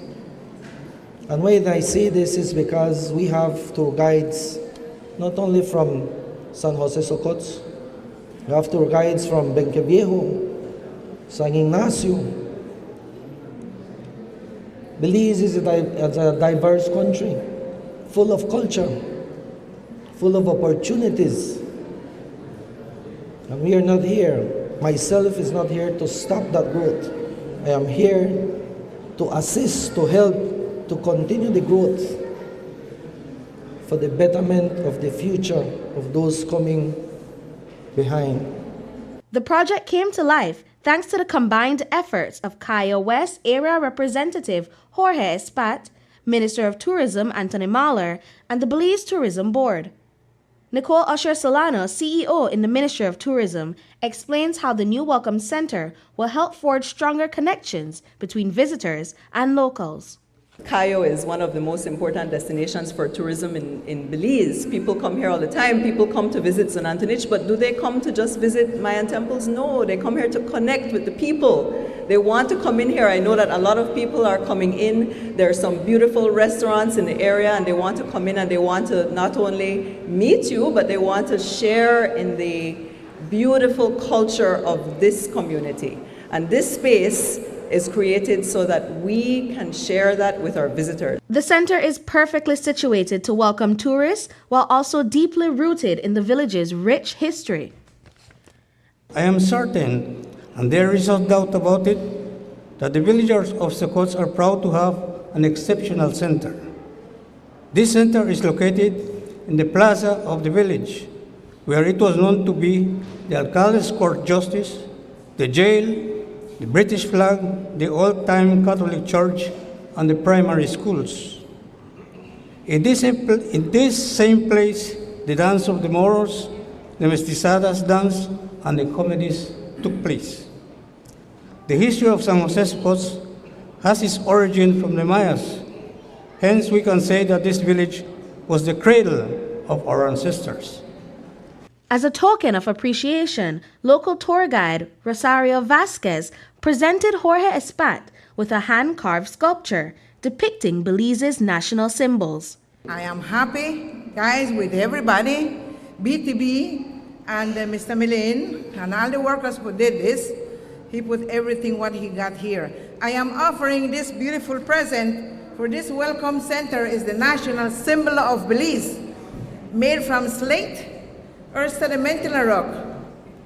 And when I say this is because we have tour guides not only from San Jose, Succotz, we have tour guides from Benqueviejo, San Ignacio. Belize is a diverse country, full of culture, full of opportunities. And we are not here, myself is not here to stop that growth. I am here to assist, to help, to continue the growth for the betterment of the future of those coming behind. The project came to life thanks to the combined efforts of Caye West Area Representative Jorge Espat, Minister of Tourism Anthony Mahler, and the Belize Tourism Board. Nicole Usher Solano, CEO in the Ministry of Tourism, explains how the new Welcome Center will help forge stronger connections between visitors and locals. Caye is one of the most important destinations for tourism in Belize. People come here all the time. People come to visit St. Antonich, but do they come to just visit Mayan temples? No, they come here to connect with the people. They want to come in here. I know that a lot of people are coming in. There are some beautiful restaurants in the area, and they want to come in and they want to not only meet you, but they want to share in the beautiful culture of this community. And this space is created so that we can share that with our visitors. The center is perfectly situated to welcome tourists while also deeply rooted in the village's rich history. I am certain, and there is no doubt about it, that the villagers of Succotz are proud to have an exceptional center. This center is located in the plaza of the village, where it was known to be the Alcalde's Court Justice, the jail, the British flag, the old-time Catholic Church, and the primary schools. In this same place, the dance of the Moros, the Mestizadas dance, and the comedies took place. The history of San Jose Succotz has its origin from the Mayas. Hence, we can say that this village was the cradle of our ancestors. As a token of appreciation, local tour guide Rosario Vasquez presented Jorge Espat with a hand-carved sculpture depicting Belize's national symbols. I am happy, guys, with everybody, BTB and Mr. Millen and all the workers who did this. He put everything what he got here. I am offering this beautiful present for this welcome center is the national symbol of Belize, made from slate or sedimentary rock.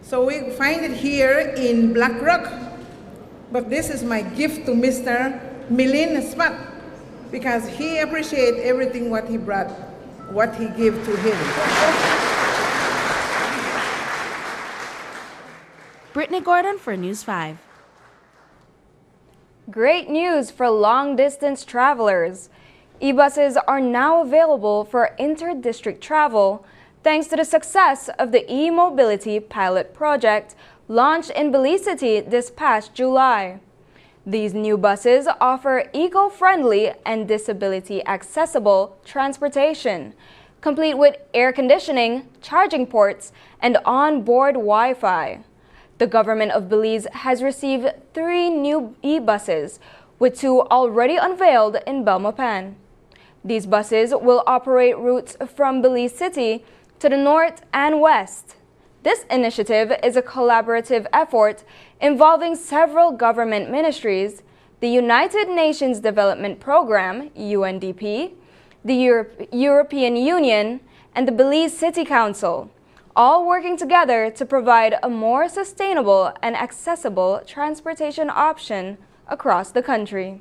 So we find it here in Black Rock. But this is my gift to Mr. Millen Espat, because he appreciates everything what he brought, what he gave to him. Brittany Gordon for News 5. Great news for long-distance travelers. E-buses are now available for inter-district travel thanks to the success of the e-mobility pilot project launched in Belize City this past July. These new buses offer eco-friendly and disability-accessible transportation, complete with air conditioning, charging ports, and on-board Wi-Fi. The government of Belize has received 3 new e-buses, with 2 already unveiled in Belmopan. These buses will operate routes from Belize City to the north and west. This initiative is a collaborative effort involving several government ministries, the United Nations Development Programme, UNDP, the European Union, and the Belize City Council, all working together to provide a more sustainable and accessible transportation option across the country.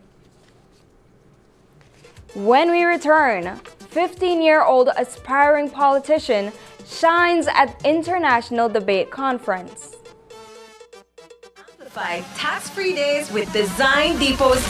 When we return, 15-year-old aspiring politician shines at International Debate Conference. Amplify tax-free days with Design Depot's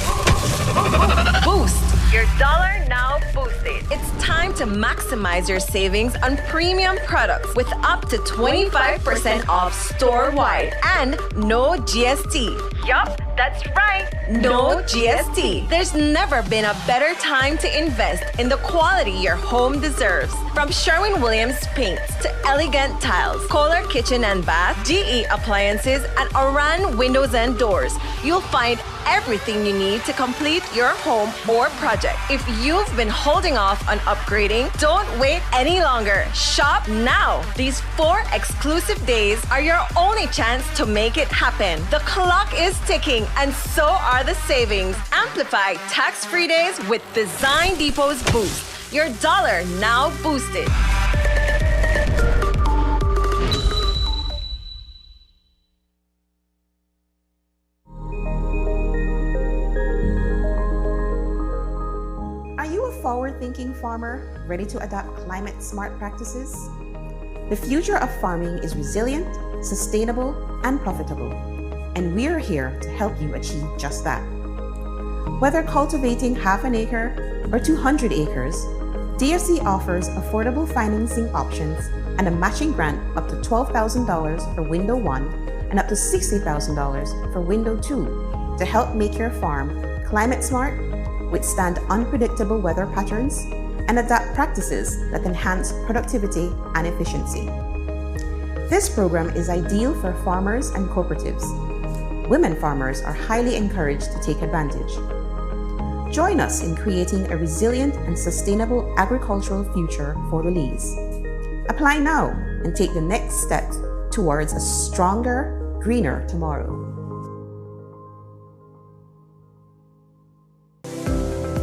Boost Your Dollar Now boosted. It's time to maximize your savings on premium products with up to 25% off store-wide and no GST. Yup, that's right, no GST. There's never been a better time to invest in the quality your home deserves. From Sherwin-Williams paints to elegant tiles, Kohler kitchen and bath, GE appliances, and Oran windows and doors, you'll find everything you need to complete your home or project. If you've been holding off on upgrading, don't wait any longer. Shop now. These 4 exclusive days are your only chance to make it happen. The clock is ticking, and so are the savings. Amplify tax-free days with Design Depot's Boost. Your dollar now boosted. Are you a forward-thinking farmer ready to adopt climate-smart practices? The future of farming is resilient, sustainable, and profitable, and we're here to help you achieve just that. Whether cultivating half an acre or 200 acres, DFC offers affordable financing options and a matching grant up to $12,000 for Window 1 and up to $60,000 for Window 2 to help make your farm climate-smart, withstand unpredictable weather patterns, and adapt practices that enhance productivity and efficiency. This program is ideal for farmers and cooperatives. Women farmers are highly encouraged to take advantage. Join us in creating a resilient and sustainable agricultural future for Belize. Apply now and take the next step towards a stronger, greener tomorrow.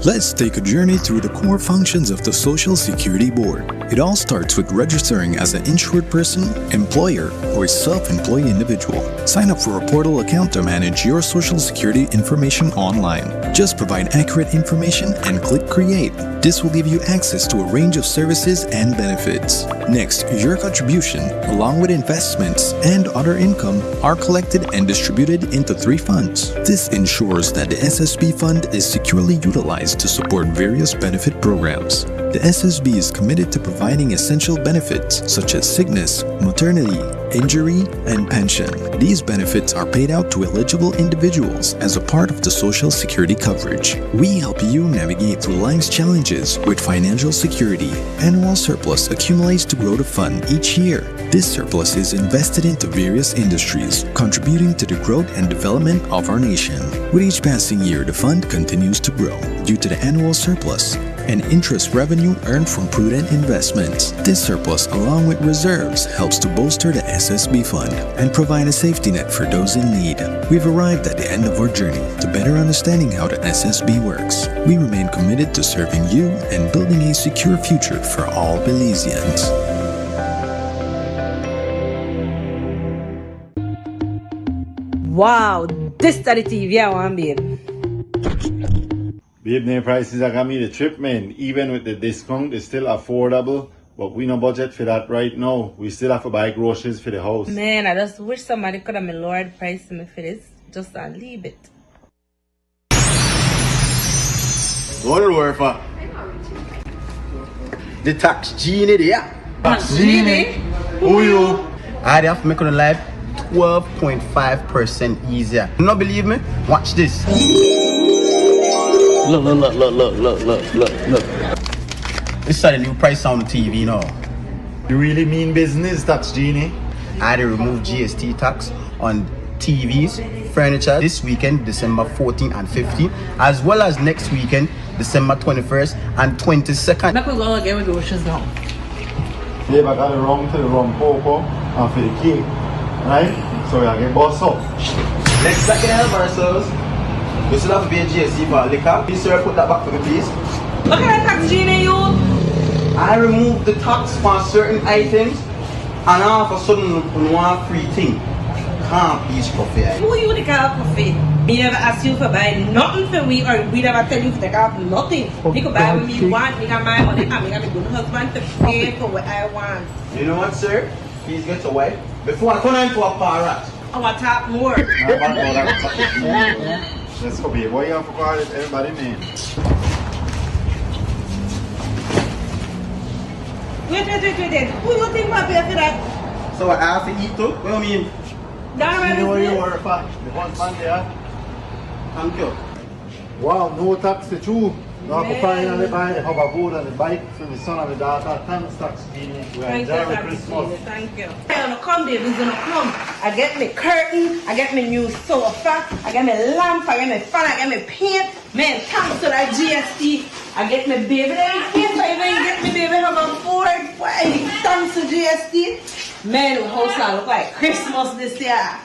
Let's take a journey through the core functions of the Social Security Board. It all starts with registering as an insured person, employer, or self-employed individual. Sign up for a portal account to manage your Social Security information online. Just provide accurate information and click Create. This will give you access to a range of services and benefits. Next, your contribution, along with investments and other income, are collected and distributed into 3 funds. This ensures that the SSB fund is securely utilized to support various benefit programs. The SSB is committed to providing essential benefits such as sickness, maternity, injury, and pension. These benefits are paid out to eligible individuals as a part of the Social Security coverage. We help you navigate through life's challenges with financial security. Annual surplus accumulates to grow the fund each year. This surplus is invested into various industries, contributing to the growth and development of our nation. With each passing year, the fund continues to grow due to the annual surplus and interest revenue earned from prudent investments. This surplus, along with reserves, helps to bolster the SSB fund and provide a safety net for those in need. We've arrived at the end of our journey to better understanding how the SSB works. We remain committed to serving you and building a secure future for all Belizeans. Wow, this is the TV I want, babe. Babe, their prices are got me the trip, man. Even with the discount, it's still affordable. But we no budget for that right now. We still have to buy groceries for the house. Man, I just wish somebody could have lowered the price to me for this. Just leave it. What worth for? The tax genie there. Tax genie? Who you? I have to make your life 12.5% easier. You not believe me? Watch this. Look. This is the new price on the TV now. You really mean business, Tax Genie? I had to remove GST tax on TVs, furniture this weekend, December 14th and 15th, as well as next weekend, December 21st and 22nd. Let me go again with the wishes now. Babe, I got the rum to the rum cocoa and for the cake, right? So I get boss up. Next second help ourselves. We still have to pay GST for liquor. Please, sir, put that back for me, please. Look at that tax genie, you! I removed the tax for certain items, and all of a sudden, one free thing. Can't please coffee. Who you the car coffee? Me never ask you for buying nothing for we, or we never tell you to take out nothing. You can buy what you want, you can buy money, and you can be good husband to pay for what I want. You know what, sir? Please get away. Before I turn into a parrot. I want to talk more. Let's go, babe. What you have to call it, everybody, man? Wait. Who you think might pay for that? So I have to eat too? What do you mean? Darren, You know where you were, fat. The one man there. Thank you. Wow, no tax to you. No, I finally buy the hoverboard and the bike for my son and my daughter. Thanks, tax genie. We enjoy Christmas. Thank you. I'm gonna come, baby's gonna come. I get me curtain, I get me new sofa, I get me lamp, I get me fan, I get me paint. Man, thanks to that GST, I get me baby. Then if I even get me baby hoverboard, why? Thanks to GST. Man, the house now look like Christmas this year.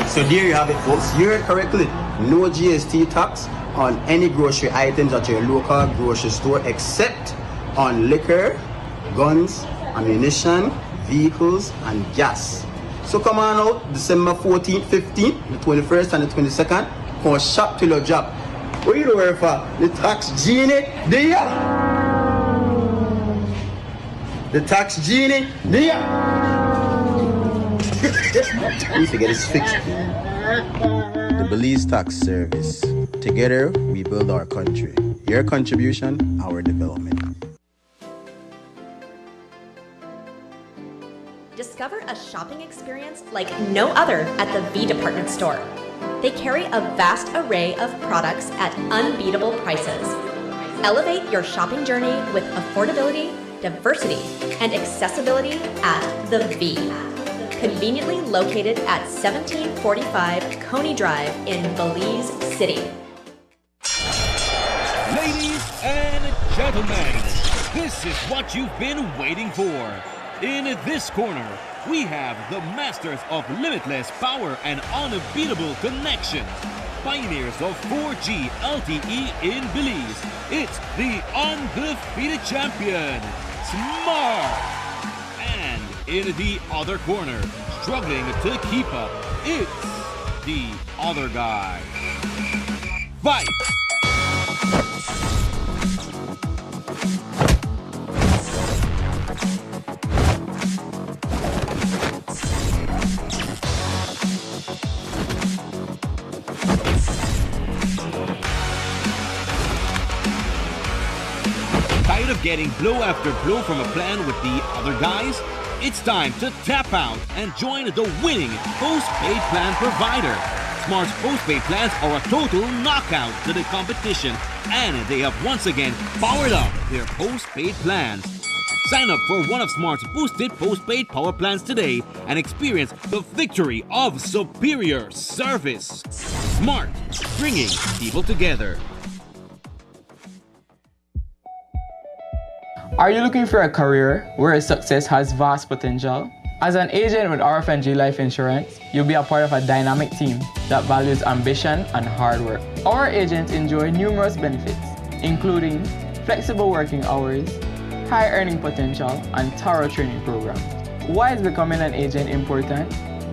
So there you have it, folks. You heard correctly. No GST tax on any grocery items at your local grocery store except on liquor, guns, ammunition, vehicles, and gas. So come on out December 14th, 15th, the 21st, and the 22nd. Come shop till you drop. What you doing for? The tax genie there. The tax genie there. You forget it's fixed. The Belize Tax Service. Together, we build our country. Your contribution, our development. Discover a shopping experience like no other at the V Department Store. They carry a vast array of products at unbeatable prices. Elevate your shopping journey with affordability, diversity, and accessibility at the V. Conveniently located at 1745 Coney Drive in Belize City. Ladies and gentlemen, this is what you've been waiting for. In this corner, we have the masters of limitless power and unbeatable connections. Pioneers of 4G LTE in Belize. It's the undefeated champion, Smart. And in the other corner, struggling to keep up, it's the other guy. Fight! Tired of getting blow after blow from a plan with the other guys? It's time to tap out and join the winning postpaid plan provider. Smart's postpaid plans are a total knockout to the competition, and they have once again powered up their postpaid plans. Sign up for one of Smart's boosted postpaid power plans today and experience the victory of superior service. Smart, bringing people together. Are you looking for a career where success has vast potential? As an agent with RFNG Life Insurance, you'll be a part of a dynamic team that values ambition and hard work. Our agents enjoy numerous benefits, including flexible working hours, high earning potential, and thorough training programs. Why is becoming an agent important?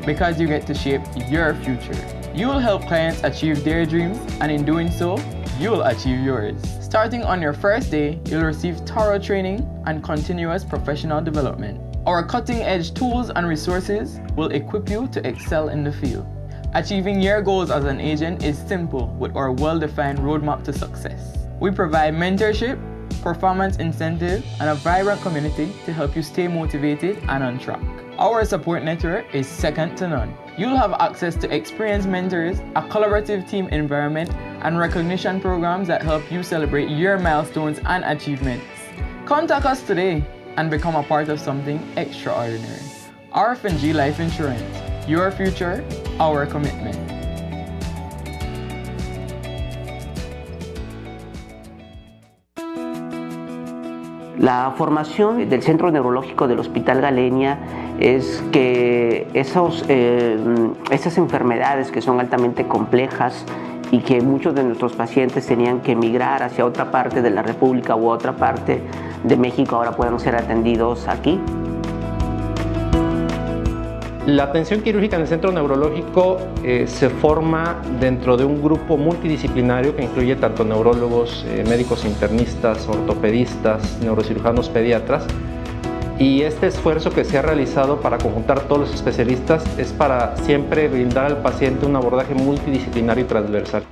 Because you get to shape your future. You will help clients achieve their dreams, and in doing so, you will achieve yours. Starting on your first day, you'll receive thorough training and continuous professional development. Our cutting-edge tools and resources will equip you to excel in the field. Achieving your goals as an agent is simple with our well-defined roadmap to success. We provide mentorship, performance incentive, and a vibrant community to help you stay motivated and on track. Our support network is second to none. You'll have access to experienced mentors, a collaborative team environment, and recognition programs that help you celebrate your milestones and achievements. Contact us today and become a part of something extraordinary. RFNG Life Insurance, your future, our commitment. La formación del Centro Neurológico del Hospital Galenia es que esas enfermedades que son altamente complejas y que muchos de nuestros pacientes tenían que emigrar hacia otra parte de la República u otra parte de México ahora puedan ser atendidos aquí. La atención quirúrgica en el centro neurológico se forma dentro de un grupo multidisciplinario que incluye tanto neurólogos, médicos internistas, ortopedistas, neurocirujanos, pediatras. Y este esfuerzo que se ha realizado para conjuntar todos los especialistas es para siempre brindar al paciente un abordaje multidisciplinario y transversal.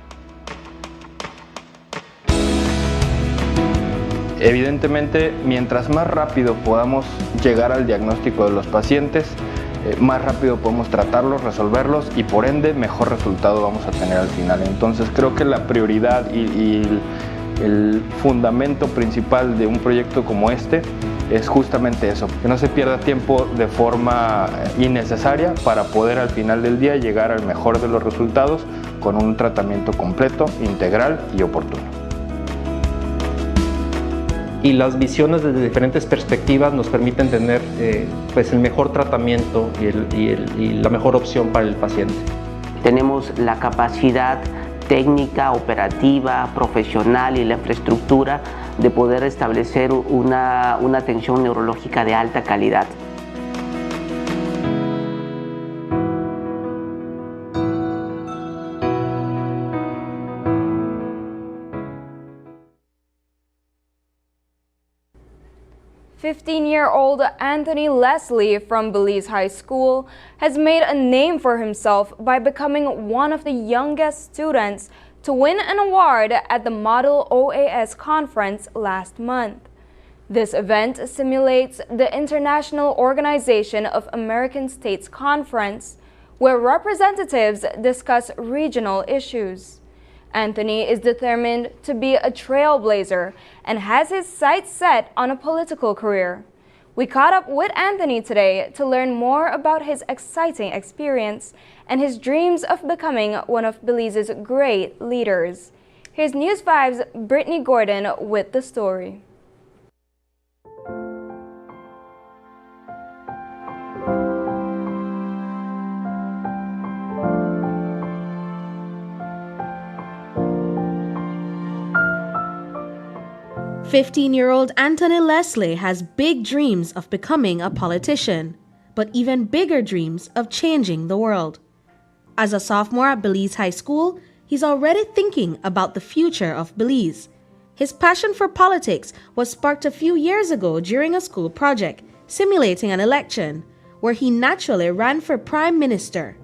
Evidentemente, mientras más rápido podamos llegar al diagnóstico de los pacientes, más rápido podemos tratarlos, resolverlos y por ende mejor resultado vamos a tener al final. Entonces creo que la prioridad y el fundamento principal de un proyecto como este es justamente eso, que no se pierda tiempo de forma innecesaria para poder al final del día llegar al mejor de los resultados con un tratamiento completo, integral y oportuno. Y las visiones desde diferentes perspectivas nos permiten tener pues el mejor tratamiento y la mejor opción para el paciente. Tenemos la capacidad técnica, operativa, profesional y la infraestructura de poder establecer una atención neurológica de alta calidad. "15-year-old Anthony Leslie from Belize High School has made a name for himself by becoming one of the youngest students to win an award at the Model OAS conference last month. This event simulates the International Organization of American States Conference, where representatives discuss regional issues. Anthony is determined to be a trailblazer and has his sights set on a political career. We caught up with Anthony today to learn more about his exciting experience and his dreams of becoming one of Belize's great leaders. Here's News 5's Brittany Gordon with the story. "15-year-old Anthony Leslie has big dreams of becoming a politician, but even bigger dreams of changing the world. As a sophomore at Belize High School, he's already thinking about the future of Belize. His passion for politics was sparked a few years ago during a school project simulating an election, where he naturally ran for Prime Minister.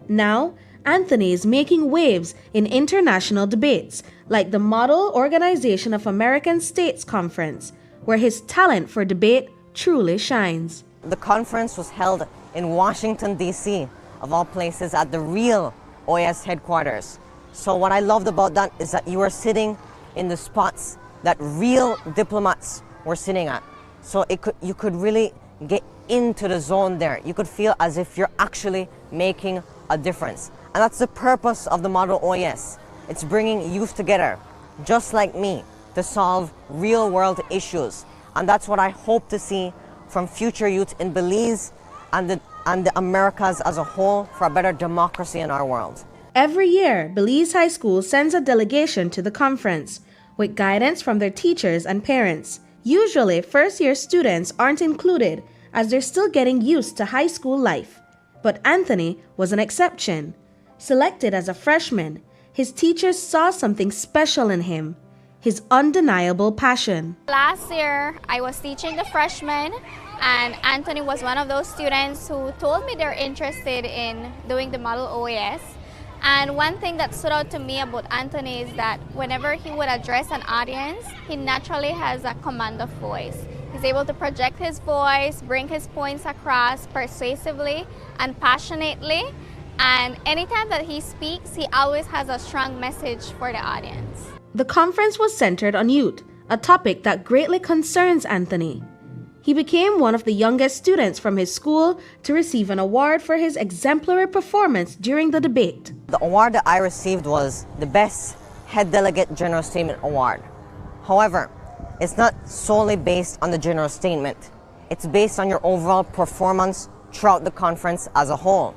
Now, Anthony is making waves in international debates like the Model Organization of American States Conference, where his talent for debate truly shines. The conference was held in Washington, D.C., of all places, at the real OAS headquarters. So what I loved about that is that you were sitting in the spots that real diplomats were sitting at. So you could really get into the zone there. You could feel as if you're actually making a difference. And that's the purpose of the Model OAS. It's bringing youth together, just like me, to solve real-world issues. And that's what I hope to see from future youth in Belize and the Americas as a whole, for a better democracy in our world. Every year, Belize High School sends a delegation to the conference, with guidance from their teachers and parents. Usually, first-year students aren't included, as they're still getting used to high school life. But Anthony was an exception. Selected as a freshman, his teachers saw something special in him, his undeniable passion. Last year, I was teaching the freshmen, and Anthony was one of those students who told me they're interested in doing the Model OAS. And one thing that stood out to me about Anthony is that whenever he would address an audience, he naturally has a command of voice. He's able to project his voice, bring his points across persuasively and passionately. And anytime that he speaks, he always has a strong message for the audience. The conference was centered on youth, a topic that greatly concerns Anthony. He became one of the youngest students from his school to receive an award for his exemplary performance during the debate. The award that I received was the Best Head Delegate General Statement Award. However, it's not solely based on the general statement. It's based on your overall performance throughout the conference as a whole.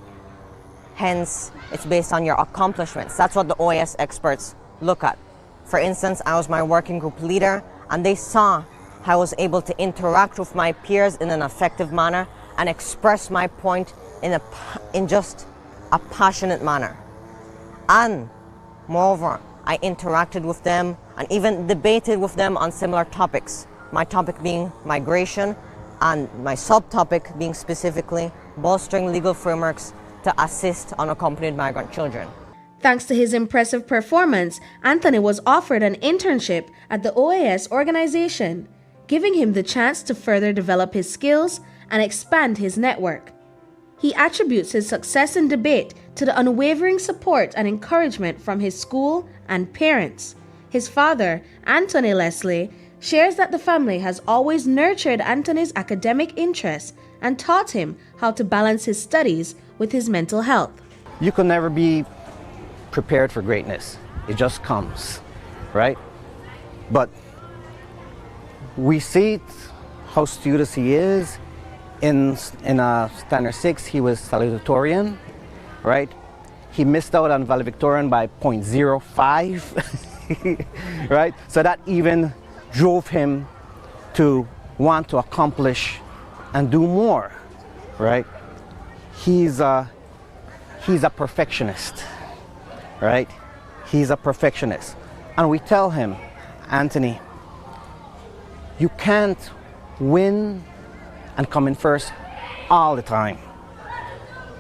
Hence, it's based on your accomplishments. That's what the OAS experts look at. For instance, I was my working group leader, and they saw how I was able to interact with my peers in an effective manner and express my point in just a passionate manner. And moreover, I interacted with them and even debated with them on similar topics. My topic being migration, and my subtopic being specifically bolstering legal frameworks to assist unaccompanied migrant children. Thanks to his impressive performance, Anthony was offered an internship at the OAS organization, giving him the chance to further develop his skills and expand his network. He attributes his success in debate to the unwavering support and encouragement from his school and parents. His father, Anthony Leslie, shares that the family has always nurtured Anthony's academic interests and taught him how to balance his studies with his mental health. You can never be prepared for greatness. It just comes, right? But we see how studious he is. In Standard 6, he was salutatorian, right? He missed out on valedictorian by 0.05, right? So that even drove him to want to accomplish and do more, right? He's a perfectionist, right? He's a perfectionist. And we tell him, Anthony, you can't win and come in first all the time.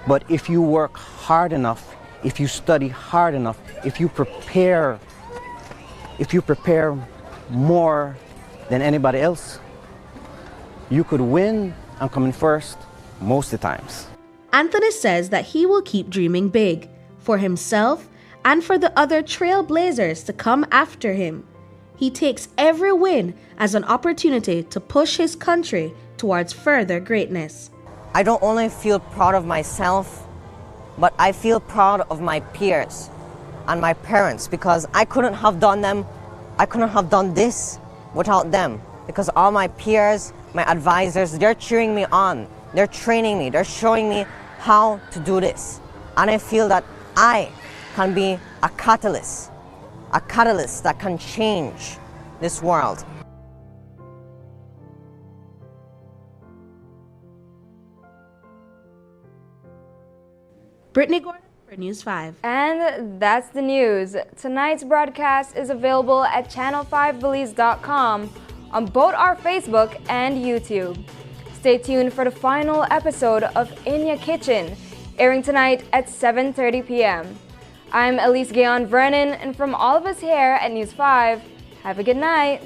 But if you work hard enough, if you study hard enough, if you prepare more than anybody else, you could win and come in first most of the times. Anthony says that he will keep dreaming big for himself and for the other trailblazers to come after him. He takes every win as an opportunity to push his country towards further greatness. I don't only feel proud of myself, but I feel proud of my peers and my parents, because I couldn't have done this without them, because all my peers, my advisors, they're cheering me on, they're training me, they're showing me how to do this. And I feel that I can be a catalyst that can change this world. Brittany Gordon for News 5. And that's the news. Tonight's broadcast is available at channel5belize.com on both our Facebook and YouTube. Stay tuned for the final episode of In Your Kitchen, airing tonight at 7:30 p.m. I'm Elise Gayon Vernon, and from all of us here at News 5, have a good night.